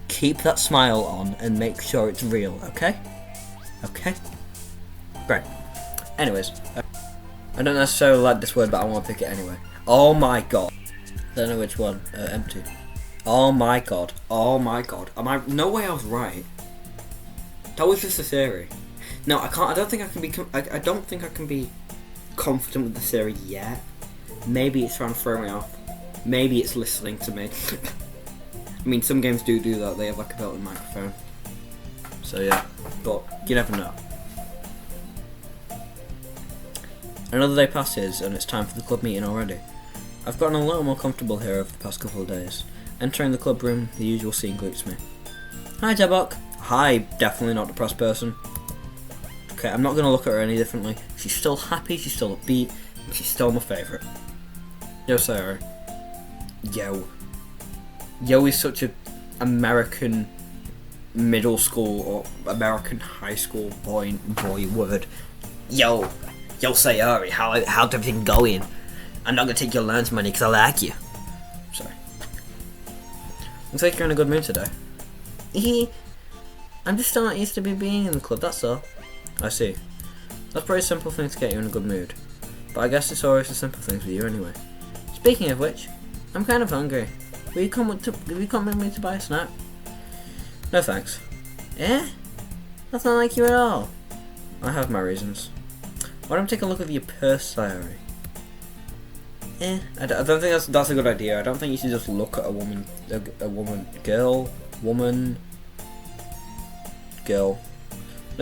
Keep that smile on and make sure it's real, okay? Okay? Great. Anyways, I don't necessarily like this word, but I want to pick it anyway. Oh my god. I don't know which one. Empty. Oh my god. No way I was right. That was just a theory. No, I can't. I don't think I can be confident with the theory yet. Maybe it's trying to throw me off. Maybe it's listening to me. I mean, some games do that. They have a built-in microphone. So yeah, but you never know. Another day passes, and it's time for the club meeting already. I've gotten a little more comfortable here over the past couple of days. Entering the club room, the usual scene greets me. Hi, Jabok. Hi, definitely not depressed person. Okay, I'm not going to look at her any differently. She's still happy, she's still upbeat, and she's still my favourite. Yo, Sayori. Yo. Yo is such a American middle school or American high school boy word. Yo Sayori, how's everything going? I'm not gonna take your lunch money because I like you. Sorry. Looks like you're in a good mood today. I'm just still not used to being in the club, that's all. I see. That's a pretty simple thing to get you in a good mood. But I guess it's always the simple things with you anyway. Speaking of which, I'm kind of hungry. Will you come with me to buy a snack? No thanks. Eh? That's not like you at all. I have my reasons. Why don't we take a look at your purse, Sayori? I don't think that's a good idea. I don't think you should just look at a woman. I think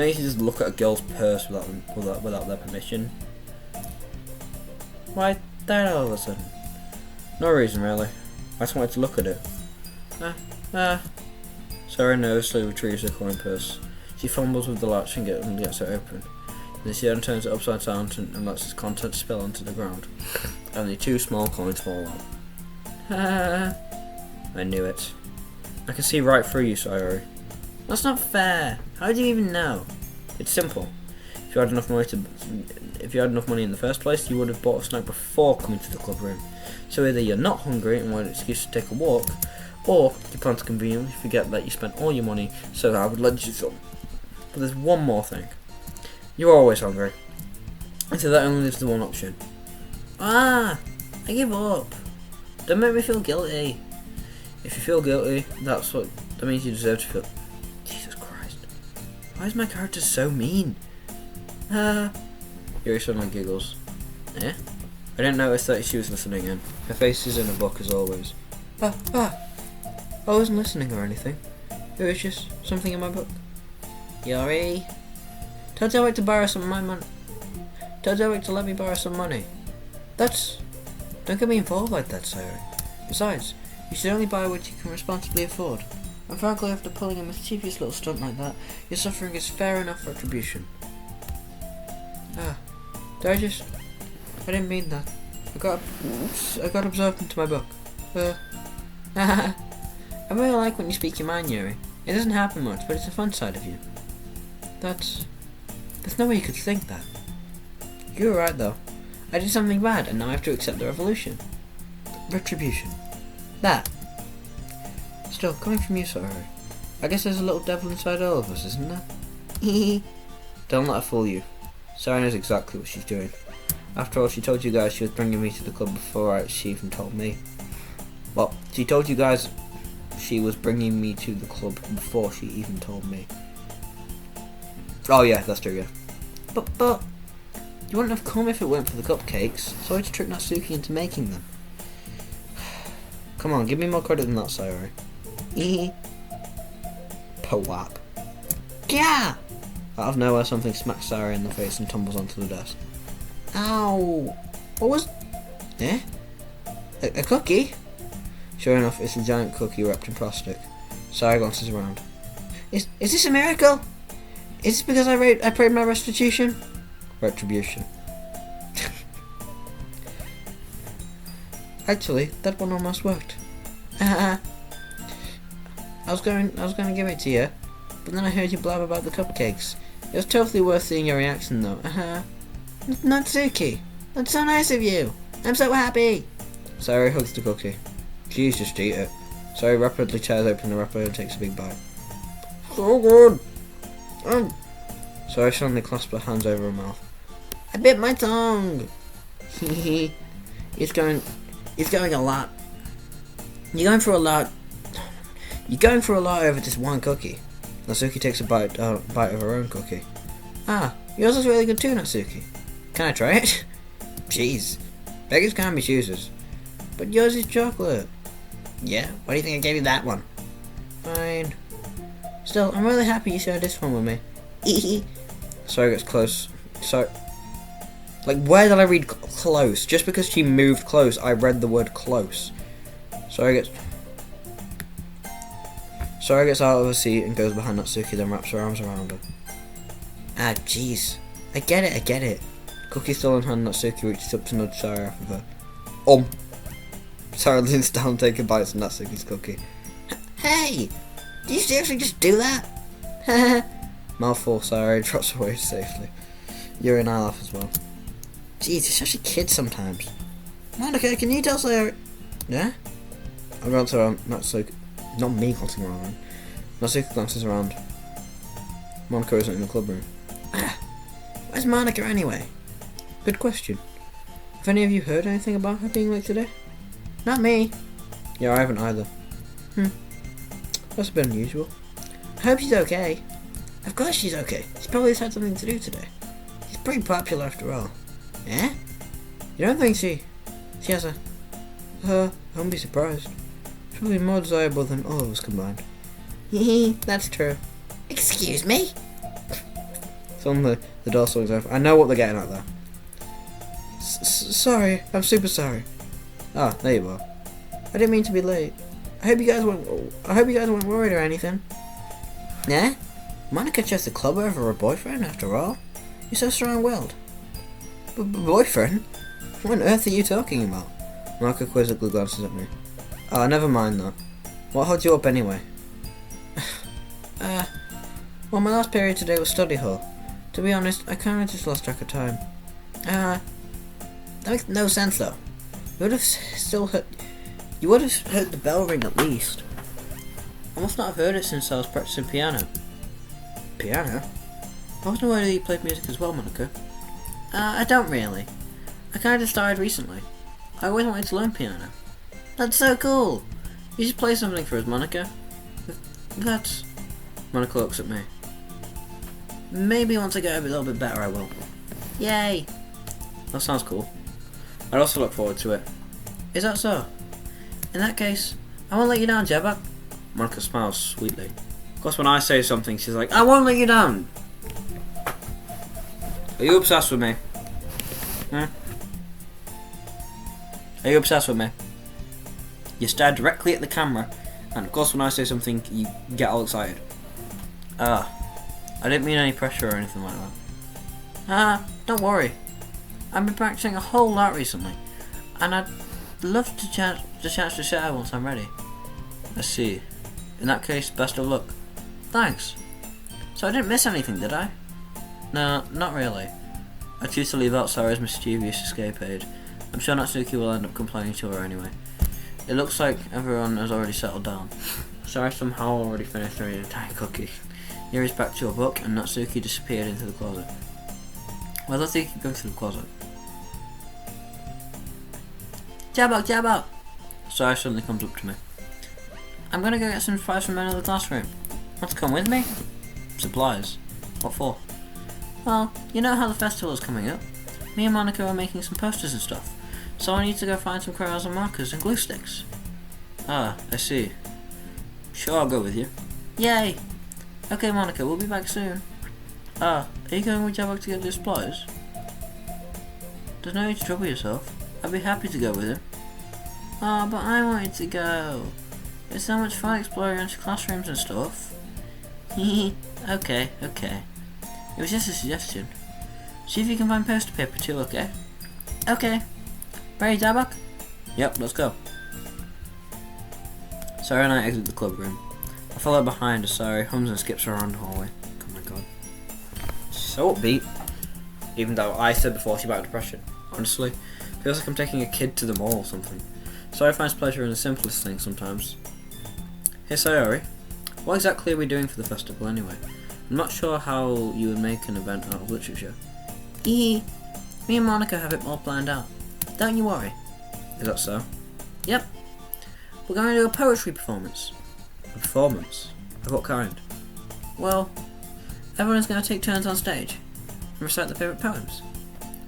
you should just look at a girl's purse without their permission. Why that all of a sudden? No reason really. I just wanted to look at it. Sarah nervously retrieves her coin purse. She fumbles with the latch and gets it open. Then she then turns it upside down and lets its contents spill onto the ground. Only 2 small coins fall out. I knew it. I can see right through you, Sayori. That's not fair. How do you even know? It's simple. If If you had enough money in the first place, you would have bought a snack before coming to the club room. So either you're not hungry and want an excuse to take a walk, or you plan to conveniently forget that you spent all your money, so I would lend you some. But there's one more thing. You're always hungry. And so that only leaves the one option. I give up. Don't make me feel guilty. If you feel guilty, that means you deserve to feel... Jesus Christ. Why is my character so mean? Yuri suddenly giggles. Eh? I didn't notice that she was listening in. Her face is in a book as always. I wasn't listening or anything. It was just something in my book. Yuri, tell Derek to borrow some of my money. Tell Derek to let me borrow some money. Don't get me involved like that, Sayori. Besides, you should only buy what you can responsibly afford. And frankly, after pulling a mischievous little stunt like that, your suffering is fair enough retribution. I didn't mean that. I got absorbed into my book. I really like when you speak your mind, Yuri. It doesn't happen much, but it's a fun side of you. There's no way you could think that. You were right, though. I did something bad, and now I have to accept the retribution. That. Still, coming from you, Sayori, I guess there's a little devil inside all of us, isn't there? Don't let her fool you. Sayori knows exactly what she's doing. After all, she told you guys she was bringing me to the club before she even told me. Well, she told you guys she was bringing me to the club before she even told me. Oh yeah, that's true, yeah. But, you wouldn't have come if it weren't for the cupcakes, so I had to trick Natsuki into making them. Come on, give me more credit than that, Sayori. Pawap. Yeah! Out of nowhere, something smacks Sayori in the face and tumbles onto the desk. Ow! What was... Eh? A cookie? Sure enough, it's a giant cookie wrapped in plastic. Sayori glances around. Is this a miracle? Is this because I paid my restitution? Retribution. Actually, that one almost worked. I was going to give it to you, but then I heard you blab about the cupcakes. It was totally worth seeing your reaction, though. Natsuki, that's so nice of you. I'm so happy. Sayori hugs the cookie. Please just eat it. Sayori rapidly tears open the wrapper and takes a big bite. So good. Sayori suddenly clasps her hands over her mouth. I bit my tongue. It's going a lot. You're going for a lot over this one cookie. Natsuki takes a bite of her own cookie. Yours is really good too, Natsuki. Can I try it? Jeez. Beggars can't be choosers. But yours is chocolate. Yeah? Why do you think I gave you that one? Fine. Still, I'm really happy you shared this one with me. Sayori gets close. Like, where did I read close? Just because she moved close, I read the word close. Sayori gets out of her seat and goes behind Natsuki, then wraps her arms around her. Jeez. I get it. Cookie still in hand, Natsuki reaches up to nudge Sayori off of her. Sayori leans down, taking bites of Natsuki's cookie. Hey! Do you seriously just do that? Mouthful, Sayori drops away safely. Yuri and I laugh as well. Jeez, you're such a kid sometimes. Monica, can you tell Sayori? Yeah? I glance around, Natsuki. Not me glancing around. Natsuki glances around. Monica isn't in the club room. Where's Monica anyway? Good question. Have any of you heard anything about her being late today? Not me. Yeah, I haven't either. That's a bit unusual. I hope she's okay. Of course she's okay. She's probably just had something to do today. She's pretty popular after all. Eh? You don't think she has a... I won't be surprised. She's probably more desirable than all of us combined. That's true. Excuse me? Suddenly, the door swings open. I know what they're getting at there. Sorry, I'm super sorry. There you are. I didn't mean to be late. I hope you guys weren't worried or anything. Nah? Monica chose the club over her boyfriend after all. You're so strong-willed. Boyfriend? What on earth are you talking about? Monica quizzically glances at me. Never mind that. What held you up anyway? Well, my last period today was study hall. To be honest, I kinda just lost track of time. That makes no sense though. You would have heard the bell ring at least. I must not have heard it since I was practicing piano. Piano? I wasn't aware that you played music as well, Monica. I don't really. I kinda started recently. I always wanted to learn piano. That's so cool! You should play something for us, Monica. That's... Monica looks at me. Maybe once I get a little bit better I will. Yay! That sounds cool. I'd also look forward to it. Is that so? In that case, I won't let you down, Jabba. Monica smiles sweetly. Of course, when I say something, she's like, I won't let you down! Are you obsessed with me? Hmm? Are you obsessed with me? You stare directly at the camera, and of course when I say something, you get all excited. I didn't mean any pressure or anything like that. Don't worry. I've been practicing a whole lot recently, and I'd love the chance to share once I'm ready. I see. In that case, best of luck. Thanks. So I didn't miss anything, did I? No, not really. I choose to leave out Sarah's mischievous escapade. I'm sure Natsuki will end up complaining to her anyway. It looks like everyone has already settled down. Sarah somehow already finished her entire cookie. Yuri's back to her book, and Natsuki disappeared into the closet. Why does he keep going to the closet? Jabba! Sarah suddenly comes up to me. I'm gonna go get some supplies from another classroom. Want to come with me? Supplies? What for? Well, you know how the festival is coming up. Me and Monica are making some posters and stuff, so I need to go find some crayons and markers and glue sticks. I see. Sure, I'll go with you. Yay! Okay, Monica, we'll be back soon. Are you going with Jabba to get the supplies? There's no need to trouble yourself. I'd be happy to go with him. But I wanted to go. It's so much fun exploring into classrooms and stuff. Okay. It was just a suggestion. See if you can find poster paper too, okay? Okay. Ready, Jabba? Yep, let's go. Sarah and I exit the club room. I follow behind as Sayori hums and skips around the hallway. Oh my god. So upbeat. Even though I said before she battled depression. Honestly, feels like I'm taking a kid to the mall or something. Sayori finds pleasure in the simplest things sometimes. Hey Sayori, what exactly are we doing for the festival anyway? I'm not sure how you would make an event out of literature. Me and Monica have it all planned out. Don't you worry. Is that so? Yep. We're going to do a poetry performance. A performance? Of what kind? Well, everyone's going to take turns on stage and recite their favourite poems.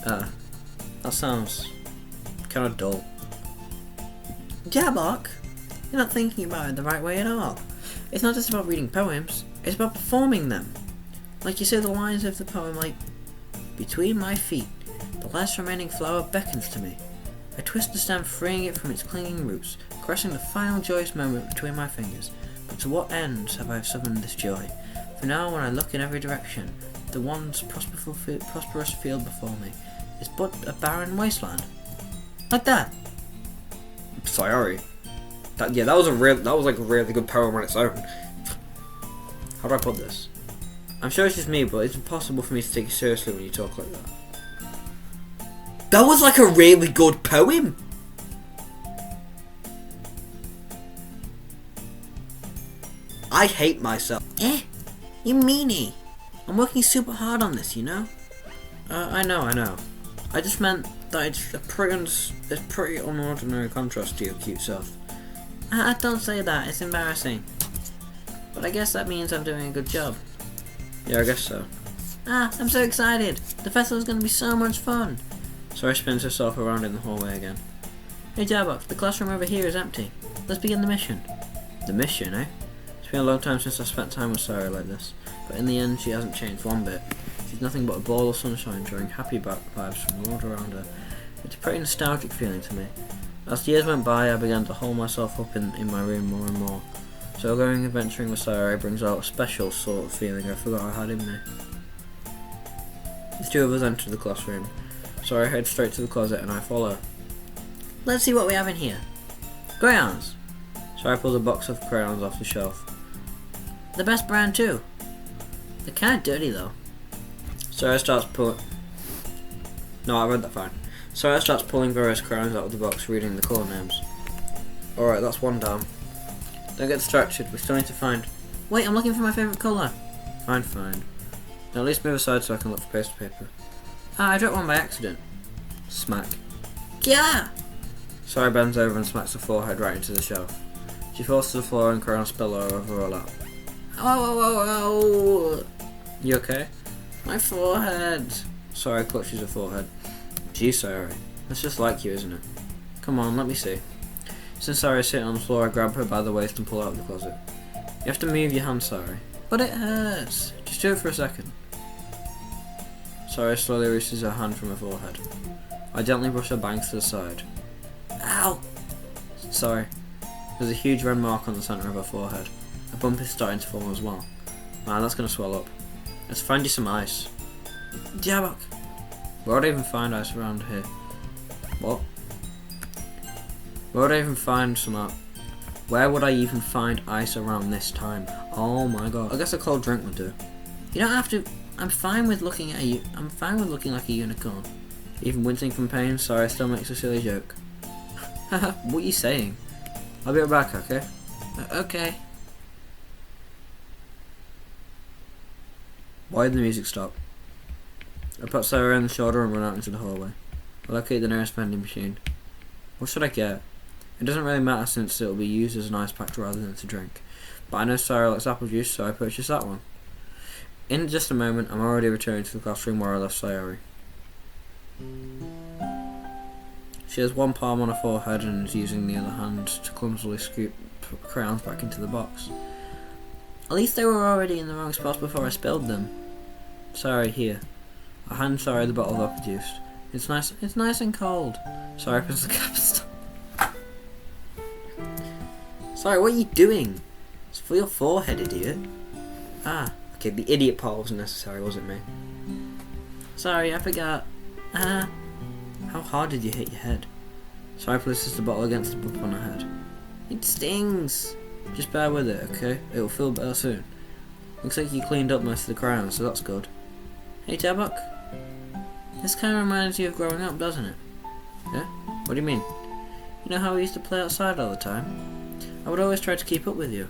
That sounds kind of dull. Jabok, you're not thinking about it the right way at all. It's not just about reading poems, it's about performing them. Like you say the lines of the poem like, between my feet, the last remaining flower beckons to me. I twist the stem, freeing it from its clinging roots, caressing the final joyous moment between my fingers. But to what ends have I summoned this joy? For now, when I look in every direction, the once prosperous field before me is but a barren wasteland. Like that. Sayori. That was like a really good poem on its own. How do I put this? I'm sure it's just me, but it's impossible for me to take you seriously when you talk like that. That was like a really good poem! I hate myself. You meanie. I'm working super hard on this, you know? I know. I just meant that it's a pretty unordinary contrast to your cute self. Don't say that, it's embarrassing. But I guess that means I'm doing a good job. Yeah, I guess so. I'm so excited. The festival's gonna be so much fun. Sayori spins herself around in the hallway again. Hey Jabok, the classroom over here is empty. Let's begin the mission. The mission, eh? It's been a long time since I spent time with Sayori like this, but in the end she hasn't changed one bit. She's nothing but a ball of sunshine drawing happy vibes from the world around her. It's a pretty nostalgic feeling to me. As the years went by, I began to hold myself up in my room more and more. So going adventuring with Sayori brings out a special sort of feeling I forgot I had in me. The two of us enter the classroom. Sayori heads straight to the closet and I follow. Let's see what we have in here. Crayons! Sayori pulls a box of crayons off the shelf. The best brand too. They're kinda dirty though. Sayori starts pulling... No, I read that fine. Sayori starts pulling various crayons out of the box, reading the colour names. Alright, that's one down. Don't get distracted, we still need to find... Wait, I'm looking for my favourite colour. Fine. Now at least move aside so I can look for paste paper. Ah, I dropped one by accident. Smack. Yeah! Sayori bends over and smacks her forehead right into the shelf. She falls to the floor and crayons spill over her lap. Oh. You okay? My forehead. Sayori clutches her forehead. Gee, Sayori, that's just like you, isn't it? Come on, let me see. Since Sayori is sitting on the floor, I grab her by the waist and pull her out of the closet. You have to move your hand, Sayori. But it hurts. Just do it for a second. Sayori slowly releases her hand from her forehead. I gently brush her bangs to the side. Ow! Sorry. There's a huge red mark on the centre of her forehead. A bump is starting to form as well. Man, that's gonna swell up. Let's find you some ice. Jabok. Where would I even find ice around here? What? Where would I even find Where would I even find ice around this time? Oh my god. I guess a cold drink would do. You don't have to. I'm fine with looking at you. I'm fine with looking like a unicorn. Even wincing from pain, Sayori still makes a silly joke. Haha, what are you saying? I'll be right back, okay? Okay. Why did the music stop? I put Sayori on the shoulder and run out into the hallway. I locate the nearest vending machine. What should I get? It doesn't really matter since it will be used as an ice pack rather than to drink. But I know Sayori likes apple juice, so I purchased that one. In just a moment, I'm already returning to the classroom where I left Sayori. She has one palm on her forehead and is using the other hand to clumsily scoop crayons back into the box. At least they were already in the wrong spots before I spilled them. Sayori, here. I hand Sayori the bottle of apple juice. It's nice and cold. Sayori opens the cap and stops. Sorry, what are you doing? It's for your forehead, idiot. Ah, okay, the idiot part wasn't necessary, was it, me? Sorry, I forgot. How hard did you hit your head? Sayori places the bottle against the bump on her head. It stings. Just bear with it, okay? It'll feel better soon. Looks like you cleaned up most of the crayons, so that's good. Hey, Jabok. This kind of reminds you of growing up, doesn't it? Yeah? What do you mean? You know how we used to play outside all the time? I would always try to keep up with you.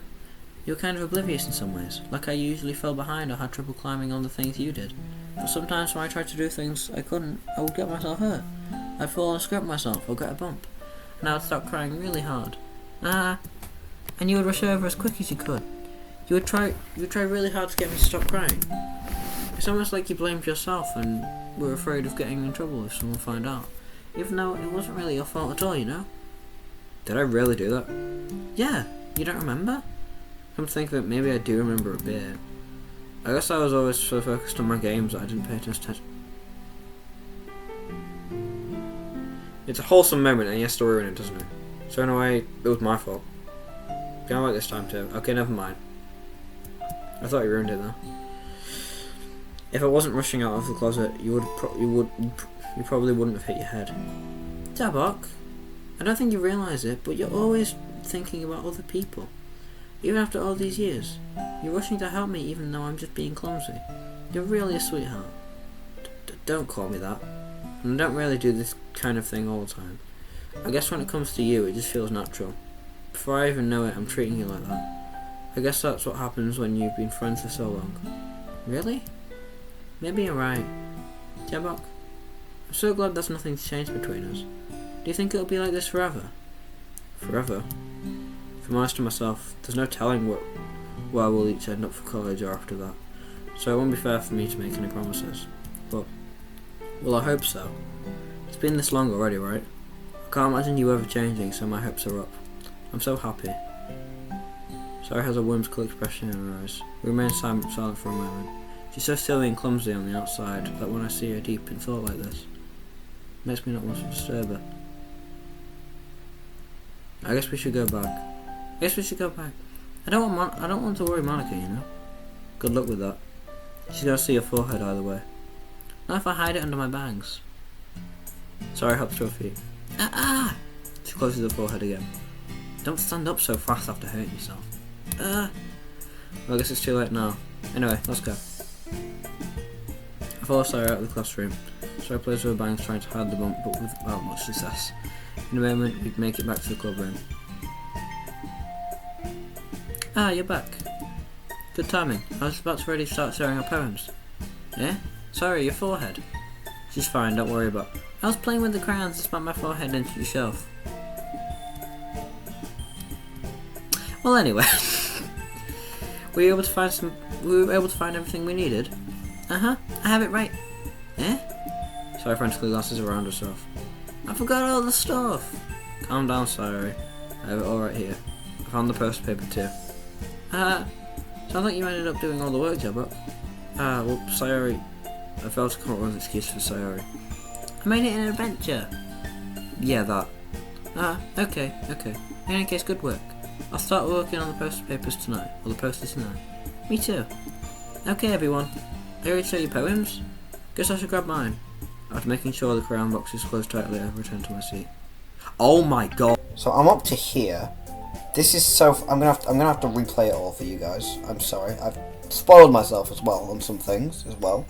You were kind of oblivious in some ways, like I usually fell behind or had trouble climbing on the things you did. But sometimes when I tried to do things I couldn't, I would get myself hurt. I'd fall and scrape myself or get a bump. And I would start crying really hard. And you would rush over as quick as you could. You would try really hard to get me to stop crying. It's almost like you blamed yourself and were afraid of getting in trouble if someone found out. Even though it wasn't really your fault at all, you know? Did I really do that? Yeah, you don't remember? Come to think of it, maybe I do remember a bit. I guess I was always so focused on my games that I didn't pay attention. It's a wholesome moment and he has to ruin it, doesn't it? So in a way, it was my fault. Kinda like this time too. Okay, never mind. I thought you ruined it though. If I wasn't rushing out of the closet, you probably wouldn't have hit your head. Jabok, I don't think you realise it, but you're always thinking about other people. Even after all these years, you're rushing to help me even though I'm just being clumsy. You're really a sweetheart. Don't call me that. And I don't really do this kind of thing all the time. I guess when it comes to you, it just feels natural. Before I even know it, I'm treating you like that. I guess that's what happens when you've been friends for so long. Really? Maybe you're right. Jabok, I'm so glad there's nothing's changed between us. do you think it'll be like this forever? Forever? If I'm honest to myself, there's no telling where we'll each end up for college or after that. So it won't be fair for me to make any promises. But, well, I hope so. It's been this long already, right? I can't imagine you ever changing, so my hopes are up. I'm so happy. Sayori has a whimsical expression in her eyes. We remain silent for a moment. She's so silly and clumsy on the outside that when I see her deep in thought like this, it makes me not want to disturb her. I guess we should go back. I don't want to worry Monica, you know. Good luck with that. She's gonna see your forehead either way. Not if I hide it under my bangs. Sayori helps to her feet. She closes her forehead again. Don't stand up so fast after hurting yourself. Well, I guess it's too late now. Anyway, let's go. follow Sayori out of the classroom. Sayori plays with her bangs trying to hide the bump, but without much success. In a moment, we'd make it back to the club room. Ah, you're back. Good timing. I was about to ready to start sharing our poems. Eh? Sorry, your forehead. She's fine, don't worry about it. I was playing with the crayons and smacked my forehead into the shelf. Well, anyway. We were able to find everything we needed. I have it right. Eh? Sayori frantically glances around herself. I forgot all the stuff. Calm down, Sayori. I have it all right here. I found the poster paper too. Sounds like you ended up doing all the work, Jabba. Well, Sayori. I failed to come up with an excuse for Sayori. I made it an adventure. Yeah, that. Okay. In any case, good work. I'll start working on the poster papers tonight, or the posters tonight. Me too. Okay, everyone. Are you ready to show your poems? Guess I should grab mine. After making sure the crayon box is closed tightly, I returned to my seat. Oh my god! So I'm up to here. This is so. I'm gonna have to replay it all for you guys. I'm sorry. I've spoiled myself as well on some things as well.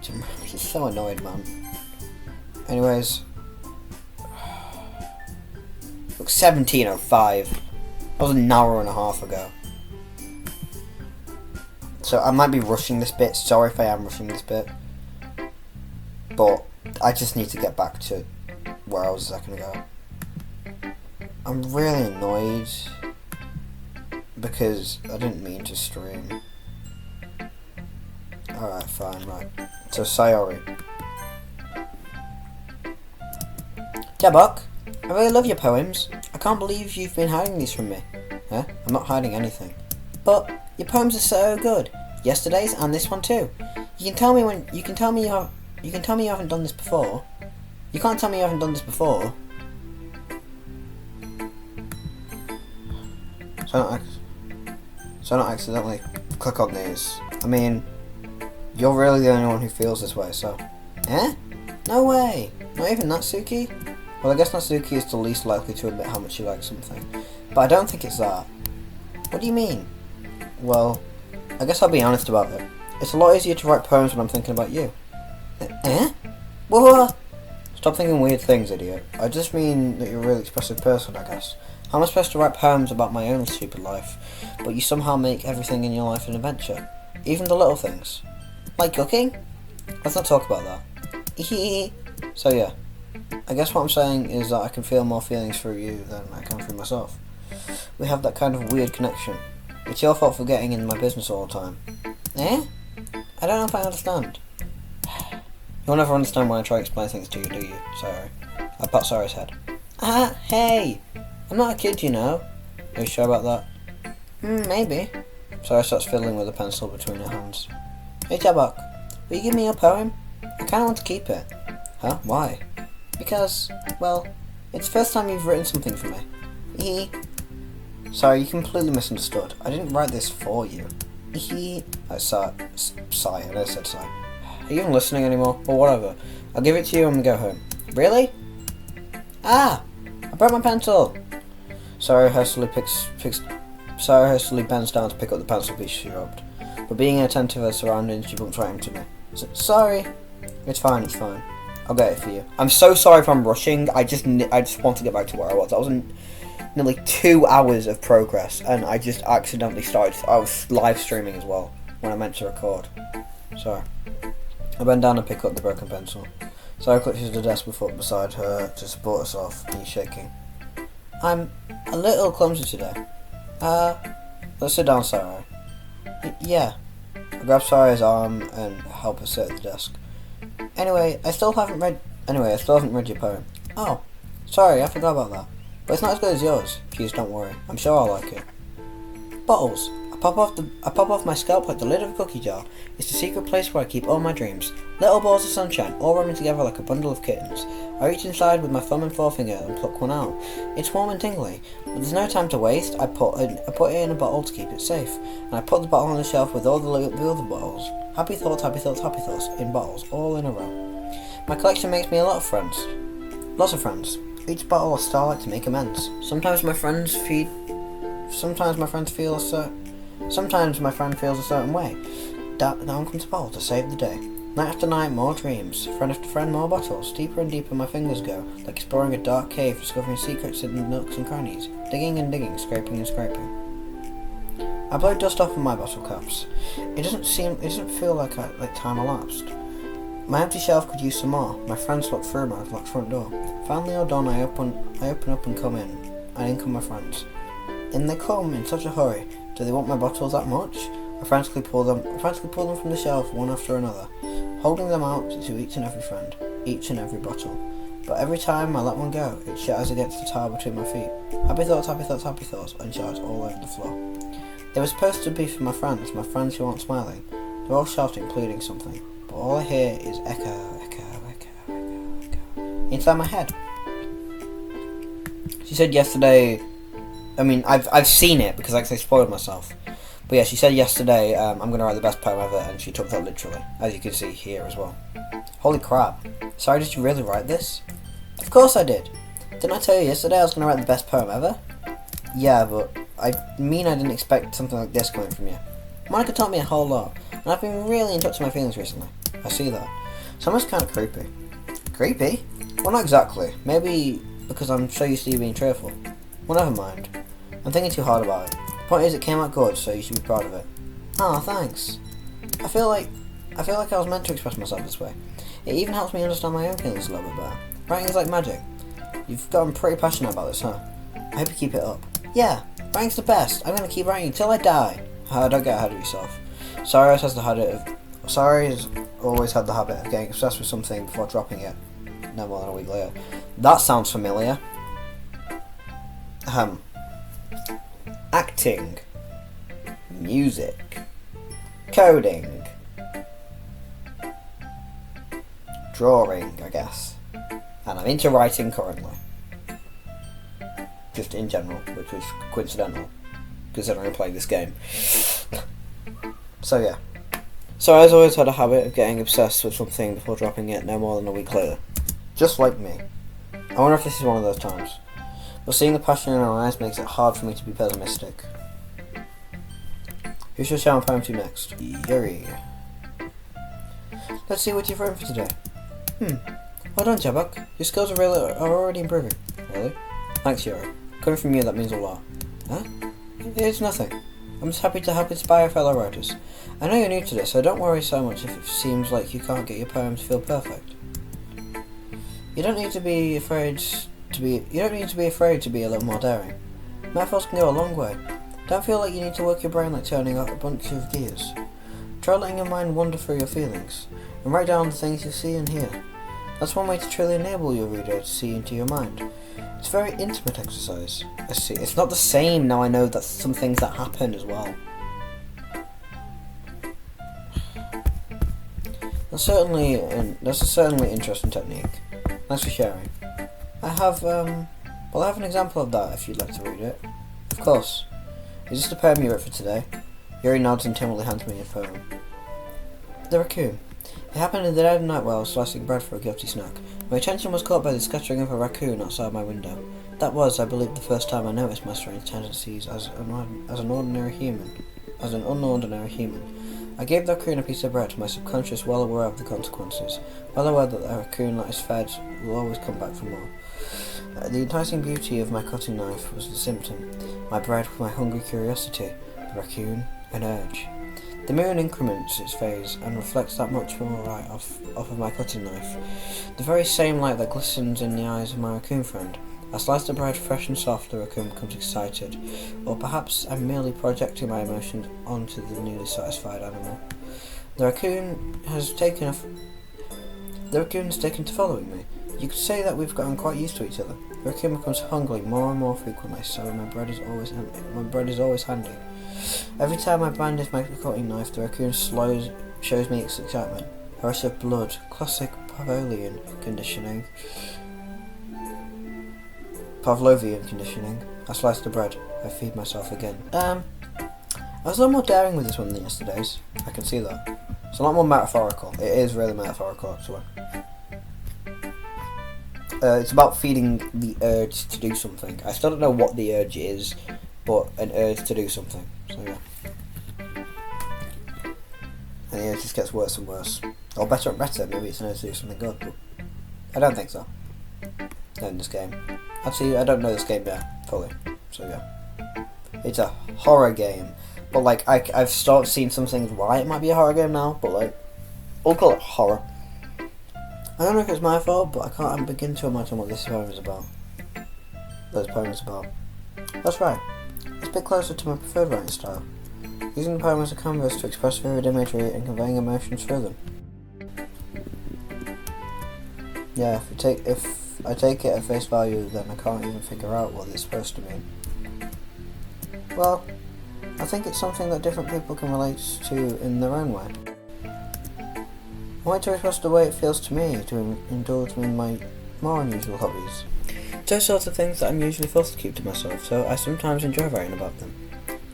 I'm just so annoyed, man. Anyways, look, 17:05. That was an hour and a half ago. So I might be rushing this bit. Sorry if I am rushing this bit. But I just need to get back to where I was a second ago. I'm really annoyed because I didn't mean to stream. Alright, fine, right. So Sayori. Jabok, I really love your poems. I can't believe you've been hiding these from me. Huh? I'm not hiding anything. But your poems are so good. Yesterday's and this one too. You can tell me you haven't done this before. You can't tell me you haven't done this before. So not accidentally click on these. I mean, you're really the only one who feels this way, so. Eh? No way! Not even Natsuki? Well, I guess Natsuki is the least likely to admit how much she likes something. But I don't think it's that. What do you mean? Well, I guess I'll be honest about it. It's a lot easier to write poems when I'm thinking about you. Eh? Whoa! Stop thinking weird things, idiot. I just mean that you're a really expressive person, I guess. How am I supposed to write poems about my own stupid life, but you somehow make everything in your life an adventure? Even the little things. Like cooking? Let's not talk about that. So yeah, I guess what I'm saying is that I can feel more feelings through you than I can through myself. We have that kind of weird connection. It's your fault for getting in my business all the time. Eh? I don't know if I understand. You'll never understand when I try to explain things to you, do you? Sorry. I pat Sayori's head. Hey! I'm not a kid, you know. Are you sure about that? Maybe. Sayori starts fiddling with a pencil between her hands. Hey Jabok, will you give me your poem? I kinda want to keep it. Huh? Why? Because, well, it's the first time you've written something for me. Sorry, you completely misunderstood. I didn't write this for you. Sigh. I know I said sigh. Are you even listening anymore? Or whatever. I'll give it to you when we go home. Really? I broke my pencil! Sayori hastily bends down to pick up the pencil piece she dropped. But being inattentive to her surroundings, she bumps right into me. Sorry. It's fine. I'll get it for you. I'm so sorry if I'm rushing. I just want to get back to where I was. I was in nearly 2 hours of progress, and I just accidentally started. I was live streaming as well when I meant to record. Sorry. I bend down and pick up the broken pencil. Sayori clutches the desk beside her to support herself, knees shaking. I'm a little clumsy today. Let's sit down, Sayori. Yeah. I grab Sayori's arm and help her sit at the desk. Anyway, I still haven't read your poem. Oh, sorry, I forgot about that. But it's not as good as yours. Please don't worry. I'm sure I'll like it. Bottles. I pop off my scalp like the lid of a cookie jar. It's the secret place where I keep all my dreams. Little balls of sunshine, all rubbing together like a bundle of kittens. I reach inside with my thumb and forefinger and pluck one out. It's warm and tingly, but there's no time to waste. I put it in a bottle to keep it safe, and I put the bottle on the shelf with all the other bottles. Happy thoughts, in bottles, all in a row. My collection makes me a lot of friends. Lots of friends. Each bottle a starlight to make amends. Sometimes my friend feels a certain way. Down comes the bottle to save the day. Night after night, more dreams. Friend after friend, more bottles. Deeper and deeper my fingers go, like exploring a dark cave, discovering secrets in the nooks and crannies. Digging and digging, scraping and scraping. I blow dust off of my bottle caps. It doesn't feel like time elapsed. My empty shelf could use some more. My friends look through my locked front door. Finally all done, I open up and come in. And in come my friends. In they come in such a hurry. Do they want my bottles that much? I frantically pull them from the shelf one after another, holding them out to each and every friend, each and every bottle. But every time I let one go, it shatters against the tile between my feet. Happy thoughts, happy thoughts, happy thoughts, and shards all over the floor. They were supposed to be for my friends who aren't smiling. They're all shouting, pleading something, but all I hear is echo, echo, echo, echo, echo, inside my head. She said yesterday, I've seen it because I spoiled myself. But yeah, she said yesterday, I'm going to write the best poem ever, and she took that literally, as you can see here as well. Holy crap. Sorry, did you really write this? Of course I did. Didn't I tell you yesterday I was going to write the best poem ever? Yeah, but I didn't expect something like this coming from you. Monica taught me a whole lot, and I've been really in touch with my feelings recently. I see that. So almost kind of creepy. Creepy? Well, not exactly. Maybe because I'm so used to you being cheerful. Well, never mind. I'm thinking too hard about it. The point is, it came out good, so you should be proud of it. Ah, thanks. I feel like I was meant to express myself this way. It even helps me understand my own feelings a little bit better. Writing is like magic. You've gotten pretty passionate about this, huh? I hope you keep it up. Yeah, writing's the best. I'm gonna keep writing until I die. Don't get ahead of yourself. Sayori has always had the habit of getting obsessed with something before dropping it. No more than a week later. That sounds familiar. Acting, music, coding, drawing, I guess. And I'm into writing currently. Just in general, which was coincidental, considering I'm playing this game. So yeah. So I've always had a habit of getting obsessed with something before dropping it no more than a week later. Just like me. I wonder if this is one of those times. But seeing the passion in her eyes makes it hard for me to be pessimistic. Who shall share my poem to next? Yuri. Let's see what you've written for today. Well done, Jabak. Your skills are already improving. Really? Thanks, Yuri. Coming from you, that means a lot. Huh? It's nothing. I'm just happy to help inspire fellow writers. I know you're new to this, so don't worry so much if it seems like you can't get your poems to feel perfect. You don't need to be afraid to be a little more daring. Metaphors can go a long way. Don't feel like you need to work your brain like turning up a bunch of gears. Try letting your mind wander through your feelings, and write down the things you see and hear. That's one way to truly enable your reader to see into your mind. It's a very intimate exercise. I see. It's not the same now I know that some things that happen as well. That's a certainly interesting technique. Thanks for sharing. I have an example of that if you'd like to read it. Of course. Is this the poem you wrote for today? Yuri nods and timidly hands me a poem. The raccoon. It happened in the dead of night while I was slicing bread for a guilty snack. My attention was caught by the scattering of a raccoon outside my window. That was, I believe, the first time I noticed my strange tendencies as an unordinary human. I gave the raccoon a piece of bread, my subconscious well aware of the consequences, well aware that the raccoon that is fed will always come back for more. The enticing beauty of my cutting knife was the symptom, my bread my hungry curiosity, the raccoon an urge. The moon increments its phase and reflects that much more light off of my cutting knife, the very same light that glistens in the eyes of my raccoon friend. I slice the bread fresh and soft, the raccoon becomes excited, or perhaps I'm merely projecting my emotions onto the newly satisfied animal. The raccoon has taken to following me. You could say that we've gotten quite used to each other. The raccoon becomes hungry more and more frequently, so my bread is always handy. Every time I brandish my cutting knife, the raccoon shows me its excitement. A rush of blood, classic Pavlovian conditioning. I slice the bread. I feed myself again. I was a lot more daring with this one than yesterday's. I can see that. It's a lot more metaphorical. It is really metaphorical, actually. It's about feeding the urge to do something. I still don't know what the urge is, but an urge to do something. So And it just gets worse and worse. Or better and better, maybe it's known to do something good, but I don't think so. Not in this game. Actually, I don't know this game yet, fully. So yeah. It's a horror game. But like, I've started seeing some things why it might be a horror game now, but like, we'll call it horror. I don't know if it's my fault, but I can't begin to imagine what this poem is about. This poem is about. That's right. It's a bit closer to my preferred writing style. Using the poem as a canvas to express vivid imagery and conveying emotions through them. Yeah, if I take it at face value, then I can't even figure out what it's supposed to mean. Well, I think it's something that different people can relate to in their own way. I want to express the way it feels to me to indulge in my more unusual hobbies. Those sorts of things that I'm usually forced to keep to myself, so I sometimes enjoy writing about them.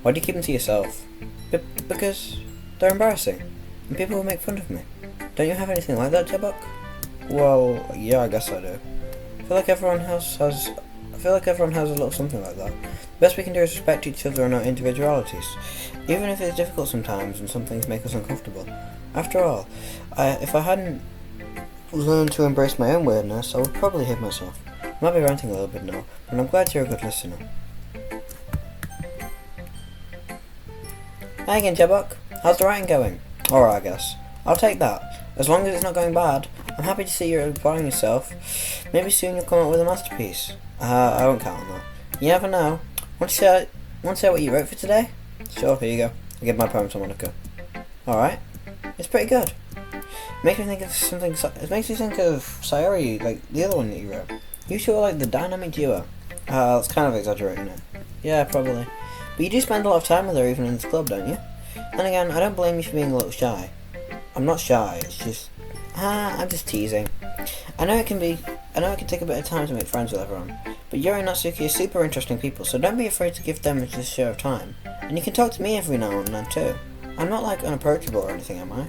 Why do you keep them to yourself? Because they're embarrassing, and people will make fun of me. Don't you have anything like that, Jabok? Well, yeah, I guess I do. I feel like everyone has a little something like that. The best we can do is respect each other and our individualities, even if it's difficult sometimes and some things make us uncomfortable. After all, if I hadn't learned to embrace my own weirdness, I would probably hate myself. I might be ranting a little bit now, but I'm glad you're a good listener. Hi again, Jabok. How's the writing going? Alright, I guess. I'll take that. As long as it's not going bad, I'm happy to see you're applying yourself. Maybe soon you'll come up with a masterpiece. I won't count on that. You never know. Want to share what you wrote for today? Sure, here you go. I'll give my poem to Monica. Alright. It's pretty good. It makes me think of something. It makes me think of Sayori, like the other one that you wrote. You two are like the dynamic duo. That's kind of exaggerating it. Yeah, probably. But you do spend a lot of time with her even in this club, don't you? And again, I don't blame you for being a little shy. I'm not shy, it's just... I'm just teasing. I know it can take a bit of time to make friends with everyone, but Yuri and Natsuki are super interesting people, so don't be afraid to give them a share of time. And you can talk to me every now and then too. I'm not like unapproachable or anything, am I?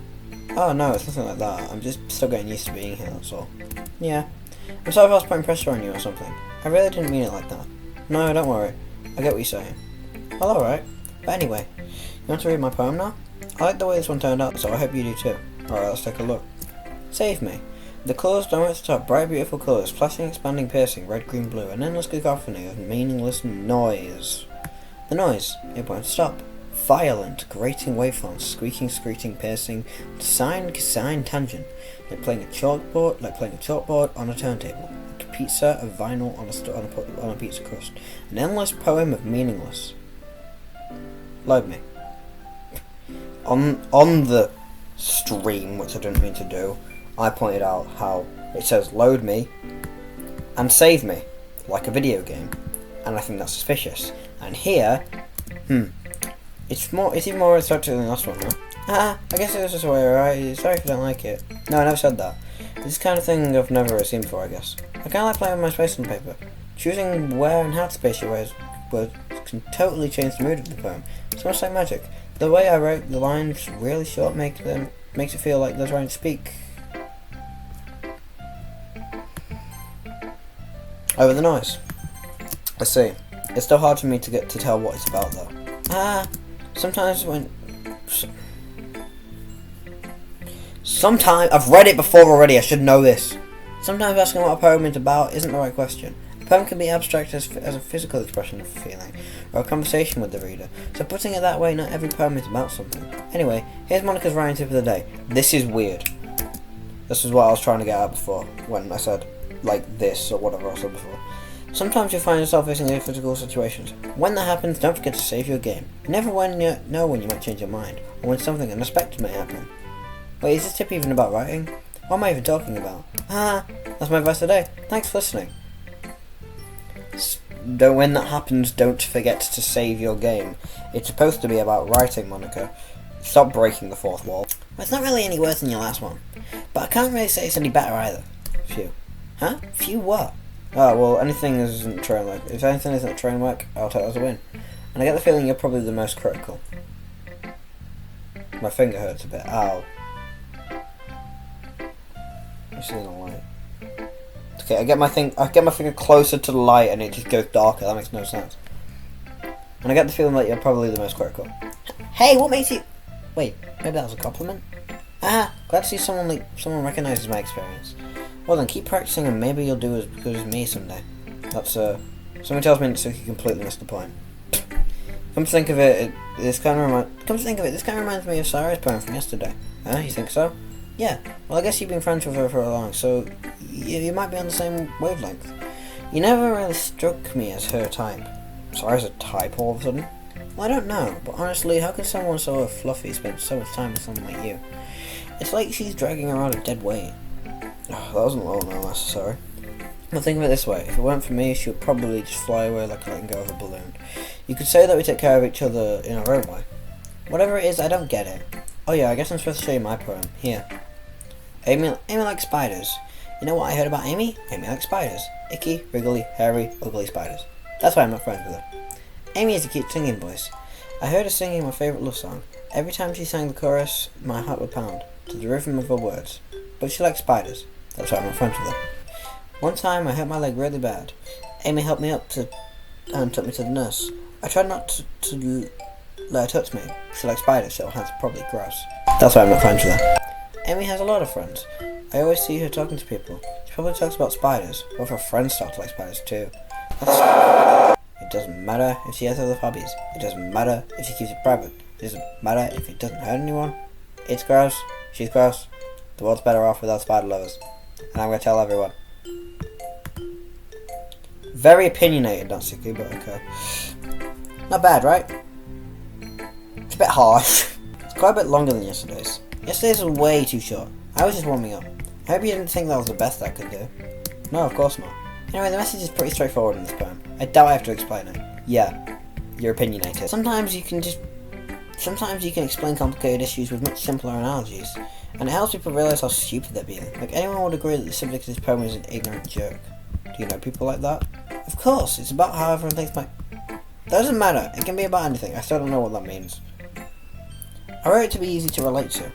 Oh no, it's nothing like that. I'm just still getting used to being here, that's all. Yeah. I'm sorry if I was putting pressure on you or something. I really didn't mean it like that. No, don't worry. I get what you're saying. Well, alright. But anyway, you want to read my poem now? I like the way this one turned out, so I hope you do too. Alright, let's take a look. Save me. The colours down at the top, bright beautiful colours, flashing, expanding, piercing, red, green, blue, an endless cacophony of meaningless noise. The noise, it won't stop. Violent, grating waveforms, squeaking, screeching, piercing, sine, tangent, like playing a chalkboard on a turntable, like a pizza of vinyl on a pizza crust, an endless poem of meaningless. Load me. On the stream, which I didn't mean to do, I pointed out how it says load me and save me, like a video game, and I think that's suspicious. And here, it's even more instructive than the last one, huh? I guess it was just a way, right? Sorry if you don't like it. No, I never said that. This kind of thing I've never seen before, I guess. I kinda like playing with my space on paper. Choosing where and how to space your words can totally change the mood of the poem. It's almost like magic. The way I wrote the lines really short makes it feel like they're trying to speak over the noise. I see. It's still hard for me to tell what it's about though. Sometimes I've read it before already, I should know this. Sometimes asking what a poem is about isn't the right question. A poem can be abstract as a physical expression of a feeling, or a conversation with the reader, so putting it that way, not every poem is about something. Anyway, here's Monica's writing tip of the day. This is weird. This is what I was trying to get at before, when I said, like this, or whatever I said before. Sometimes you'll find yourself facing difficult situations. When that happens, don't forget to save your game. You never know when you might change your mind, or when something unexpected may happen. Wait, is this tip even about writing? What am I even talking about? That's my advice today. Thanks for listening. When that happens, don't forget to save your game. It's supposed to be about writing, Monica. Stop breaking the fourth wall. Well, it's not really any worse than your last one, but I can't really say it's any better either. Phew. Huh? Phew what? Oh, well, if anything isn't a train wreck, I'll take that as a win. And I get the feeling you're probably the most critical. My finger hurts a bit. Ow. You see the light. Okay, I get my finger closer to the light and it just goes darker. That makes no sense. And I get the feeling that you're probably the most critical. Hey, what makes you... Wait, maybe that was a compliment? Ah, glad to see someone recognizes my experience. Well then, keep practicing and maybe you'll do as good as me someday. That's, someone tells me Natsuki completely missed the point. Come to think of it, this kind of reminds me of Sayori's poem from yesterday. Huh, you think so? Yeah, well I guess you've been friends with her for a long, so you might be on the same wavelength. You never really struck me as her type. Sayori's a type all of a sudden? Well, I don't know, but honestly, how can someone so fluffy spend so much time with someone like you? It's like she's dragging around a dead weight. Oh, that wasn't low no necessary. Well, think of it this way, if it weren't for me, she would probably just fly away like letting go of a balloon. You could say that we take care of each other in our own way. Whatever it is, I don't get it. Oh yeah, I guess I'm supposed to show you my poem. Here. Amy likes spiders. You know what I heard about Amy? Amy likes spiders. Icky, wriggly, hairy, ugly spiders. That's why I'm not friends with her. Amy has a cute singing voice. I heard her singing my favourite love song. Every time she sang the chorus, my heart would pound, to the rhythm of her words. But she likes spiders. That's why I'm not friends with her. One time I hurt my leg really bad. Amy helped me up and took me to the nurse. I tried not to let her touch me. She likes spiders, so her hands are probably gross. That's why I'm not friends with her. Amy has a lot of friends. I always see her talking to people. She probably talks about spiders. What if her friends start to like spiders too? It doesn't matter if she has other hobbies. It doesn't matter if she keeps it private. It doesn't matter if it doesn't hurt anyone. It's gross. She's gross. The world's better off without spider lovers. And I'm going to tell everyone. Very opinionated, Natsuki, but okay. Not bad, right? It's a bit harsh. It's quite a bit longer than yesterday's. Yesterday's was way too short. I was just warming up. I hope you didn't think that was the best I could do. No, of course not. Anyway, the message is pretty straightforward in this poem. I doubt I have to explain it. Yeah, you're opinionated. Sometimes you can explain complicated issues with much simpler analogies, and it helps people realize how stupid they're being. Like, anyone would agree that the subject of this poem is an ignorant jerk. Do you know people like that? Of course, it's about how everyone thinks my... Doesn't matter, it can be about anything, I still don't know what that means. I wrote it to be easy to relate to.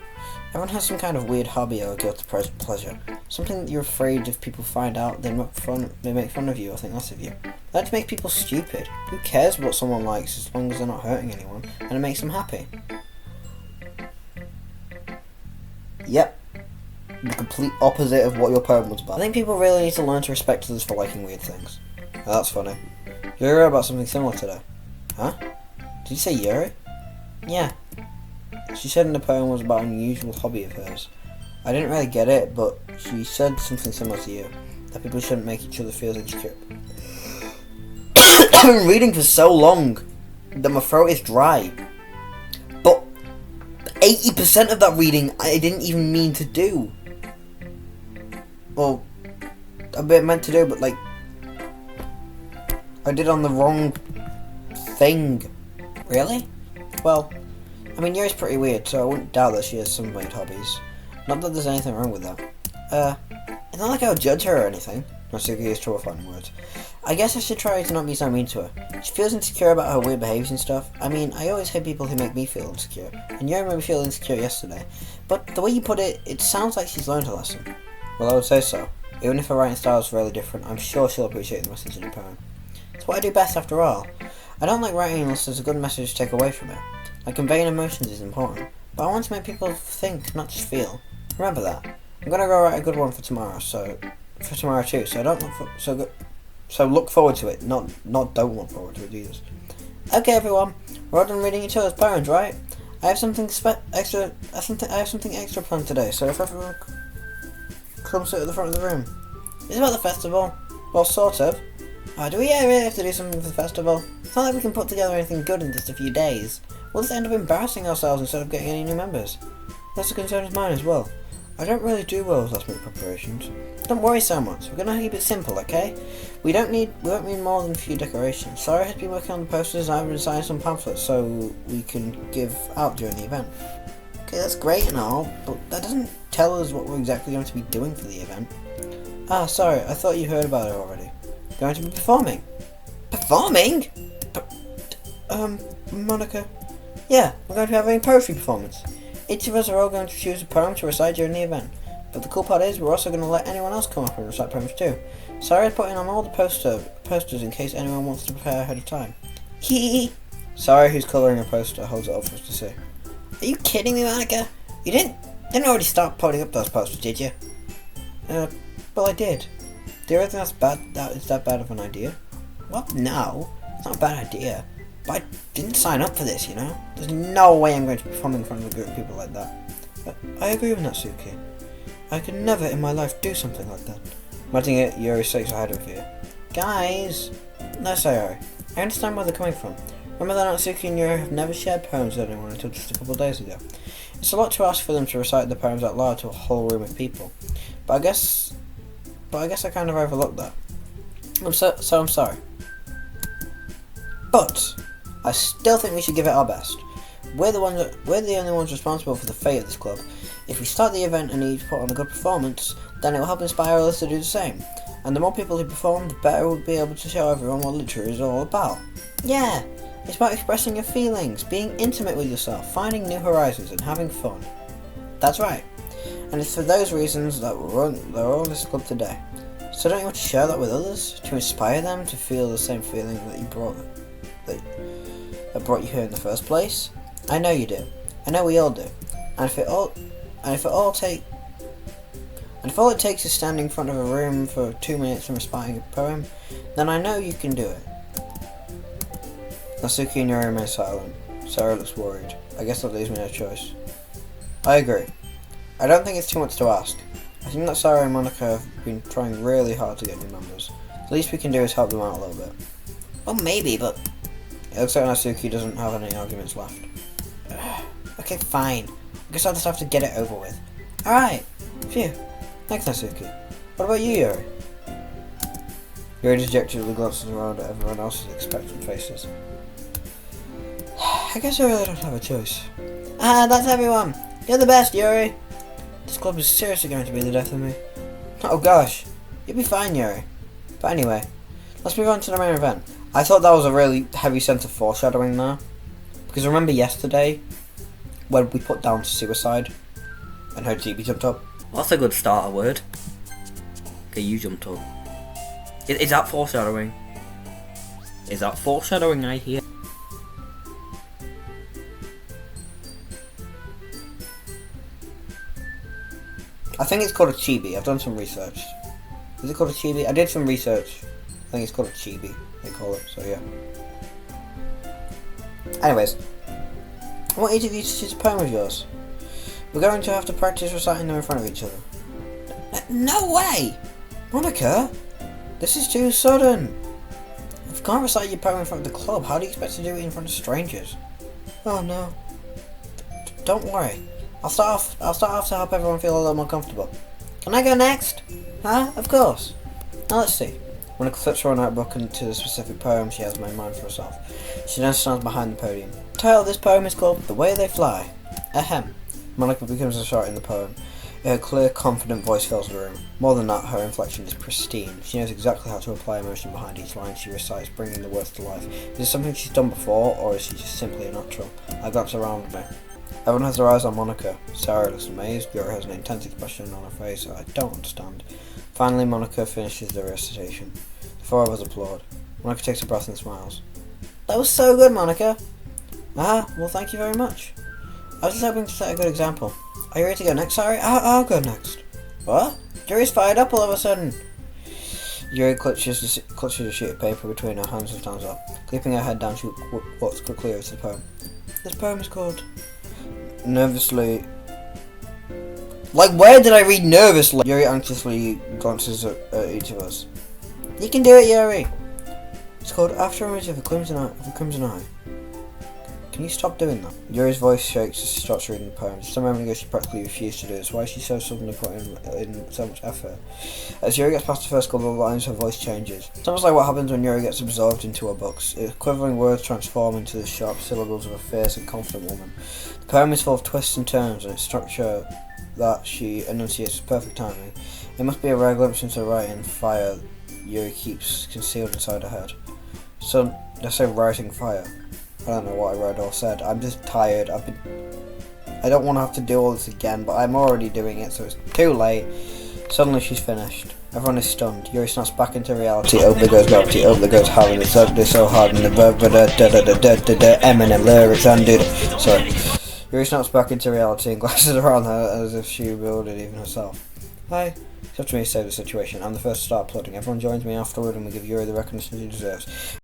Everyone has some kind of weird hobby or guilty pleasure. Something that you're afraid if people find out, they make fun of you or think less of you. That makes people stupid. Who cares what someone likes as long as they're not hurting anyone, and it makes them happy? Yep. The complete opposite of what your poem was about. I think people really need to learn to respect others for liking weird things. Oh, that's funny. Yuri wrote about something similar today. Huh? Did you say Yuri? Yeah. She said in the poem was about an unusual hobby of hers. I didn't really get it, but she said something similar to you. That people shouldn't make each other feel insecure. I've been reading for so long that my throat is dry. But 80% of that reading I didn't even mean to do. Well, a bit meant to do, but like, I did on the wrong thing. Really? Well, I mean, Yuri's pretty weird, so I wouldn't doubt that she has some weird hobbies. Not that there's anything wrong with that. It's not like I would judge her or anything. Natsuki is trouble finding words. I guess I should try to not be so mean to her. She feels insecure about her weird behaviours and stuff. I mean, I always hate people who make me feel insecure, and Yuri made me feel insecure yesterday. But the way you put it, it sounds like she's learned her lesson. Well, I would say so. Even if her writing style is really different, I'm sure she'll appreciate the message in the poem. It's what I do best after all. I don't like writing unless there's a good message to take away from it. Like, conveying emotions is important, but I want to make people think, not just feel. Remember that. I'm gonna go write a good one for tomorrow, too. So look forward to it. Not don't look forward to it, Jesus. Okay, everyone, we're all done reading each other's poems, right? I have something extra. I have something extra planned today. So if everyone comes sit at the front of the room, it's about the festival. Well, sort of. Do we really have to do something for the festival? It's not like we can put together anything good in just a few days. We'll just end up embarrassing ourselves instead of getting any new members. That's a concern of mine as well. I don't really do well with last minute preparations. Don't worry so much. We're gonna keep it simple, okay? We won't need more than a few decorations. Sarah has been working on the posters and I've been signing some pamphlets so we can give out during the event. Okay, that's great and all, but that doesn't tell us what we're exactly going to be doing for the event. Ah, sorry, I thought you heard about it already. Going to be performing. Performing? Monica. Yeah, we're going to be having a poetry performance. Each of us are all going to choose a poem to recite during the event. But the cool part is, we're also going to let anyone else come up and recite poems too. Sarah's putting on all the posters in case anyone wants to prepare ahead of time. Hee. Sarah, who's colouring a poster, holds it up for us to see. Are you kidding me, Monica? You didn't Didn't already start putting up those posters, did you? Well, I did. Do you really think that's bad? That is that bad of an idea? Well, no, it's not a bad idea. But I didn't sign up for this, you know? There's no way I'm going to perform in front of a group of people like that. But I agree with Natsuki. I could never in my life do something like that. Imagine it, Yuri shakes her head with you. Guys! No, Sayori. I understand where they're coming from. Remember that Natsuki and Yuri have never shared poems with anyone until just a couple of days ago. It's a lot to ask for them to recite the poems out loud to a whole room of people. But I guess I kind of overlooked that. I'm sorry. But I still think we should give it our best. We're the only ones responsible for the fate of this club. If we start the event and each put on a good performance, then it will help inspire others to do the same. And the more people who perform, the better we'll be able to show everyone what literature is all about. Yeah, it's about expressing your feelings, being intimate with yourself, finding new horizons, and having fun. That's right. And it's for those reasons that we're all in this club today. So don't you want to share that with others? To inspire them to feel the same feeling that brought you here in the first place? I know you do. I know we all do. And if all it takes is standing in front of a room for 2 minutes and reciting a poem, then I know you can do it. Natsuki and Yuri remain silent. Sarah looks worried. I guess that leaves me no choice. I agree. I don't think it's too much to ask. I think that Sarah and Monica have been trying really hard to get new members. The least we can do is help them out a little bit. Well, maybe, but it looks like Natsuki doesn't have any arguments left. Okay, fine. I guess I'll just have to get it over with. Alright. Phew. Thanks, Natsuki. What about you, Yuri? Yuri dejectedly glances around at everyone else's expectant faces. I guess I really don't have a choice. That's everyone. You're the best, Yuri. This club is seriously going to be the death of me. Oh gosh. You'll be fine, Yuri. But anyway, let's move on to the main event. I thought that was a really heavy sense of foreshadowing there. Because remember yesterday, when we put down suicide, and her GB jumped up? Well, that's a good starter word. Okay, you jumped up. Is that foreshadowing? Is that foreshadowing I hear? I think it's called a chibi. I've done some research. Is it called a chibi? I did some research. I think it's called a chibi, they call it, so yeah. Anyways, I want each of you to choose a poem of yours. We're going to have to practice reciting them in front of each other. No way! Monica, this is too sudden. If you can't recite your poem in front of the club, how do you expect to do it in front of strangers? Oh no. Don't worry. I'll start off to help everyone feel a little more comfortable. Can I go next? Huh? Of course. Now let's see. Monica flips her notebook into the specific poem she has in mind for herself. She then stands behind the podium. The title of this poem is called The Way They Fly. Ahem. Monica becomes a shot in the poem. Her clear, confident voice fills the room. More than that, her inflection is pristine. She knows exactly how to apply emotion behind each line she recites, bringing the words to life. Is this something she's done before, or is she just simply a natural? I glance around me. Everyone has their eyes on Monica. Sarah looks amazed. Yuri has an intense expression on her face I don't understand. Finally, Monica finishes the recitation. The four of us applaud. Monica takes a breath and smiles. That was so good, Monica! Well, thank you very much. I was just hoping to set a good example. Are you ready to go next, Sayori? I'll go next. What? Yuri's fired up all of a sudden. Yuri clutches a sheet of paper between her hands and stands up. Keeping her head down, she walks quickly over to the poem. This poem is called... Nervously... Like, where did I read nervously? Yuri anxiously glances at each of us. You can do it, Yuri! It's called After Image of a Crimson Eye. Can you stop doing that? Yuri's voice shakes as she starts reading the poem. Just a moment ago she practically refused to do this. Why is she so suddenly putting in so much effort? As Yuri gets past the first couple of lines, her voice changes. It's almost like what happens when Yuri gets absorbed into her books. Its quivering words transform into the sharp syllables of a fierce and confident woman. The poem is full of twists and turns, and its structure that she enunciates with perfect timing. It must be a rare glimpse into the writing fire Yuri keeps concealed inside her head. So, let's say writing fire. I don't know what I read or said. I'm just tired. I don't want to have to do all this again, but I'm already doing it, so it's too late. Suddenly she's finished. Everyone is stunned. Yuri snaps back into reality. There goes gravity. There goes Harry. It's so hard. And the Eminem lyrics and dude. Sorry. Yuri snaps back into reality and glances around her as if she bewildered even herself. Hi. It's up to me to save the situation. I'm the first to start plotting. Everyone joins me afterward and we give Yuri the recognition he deserves.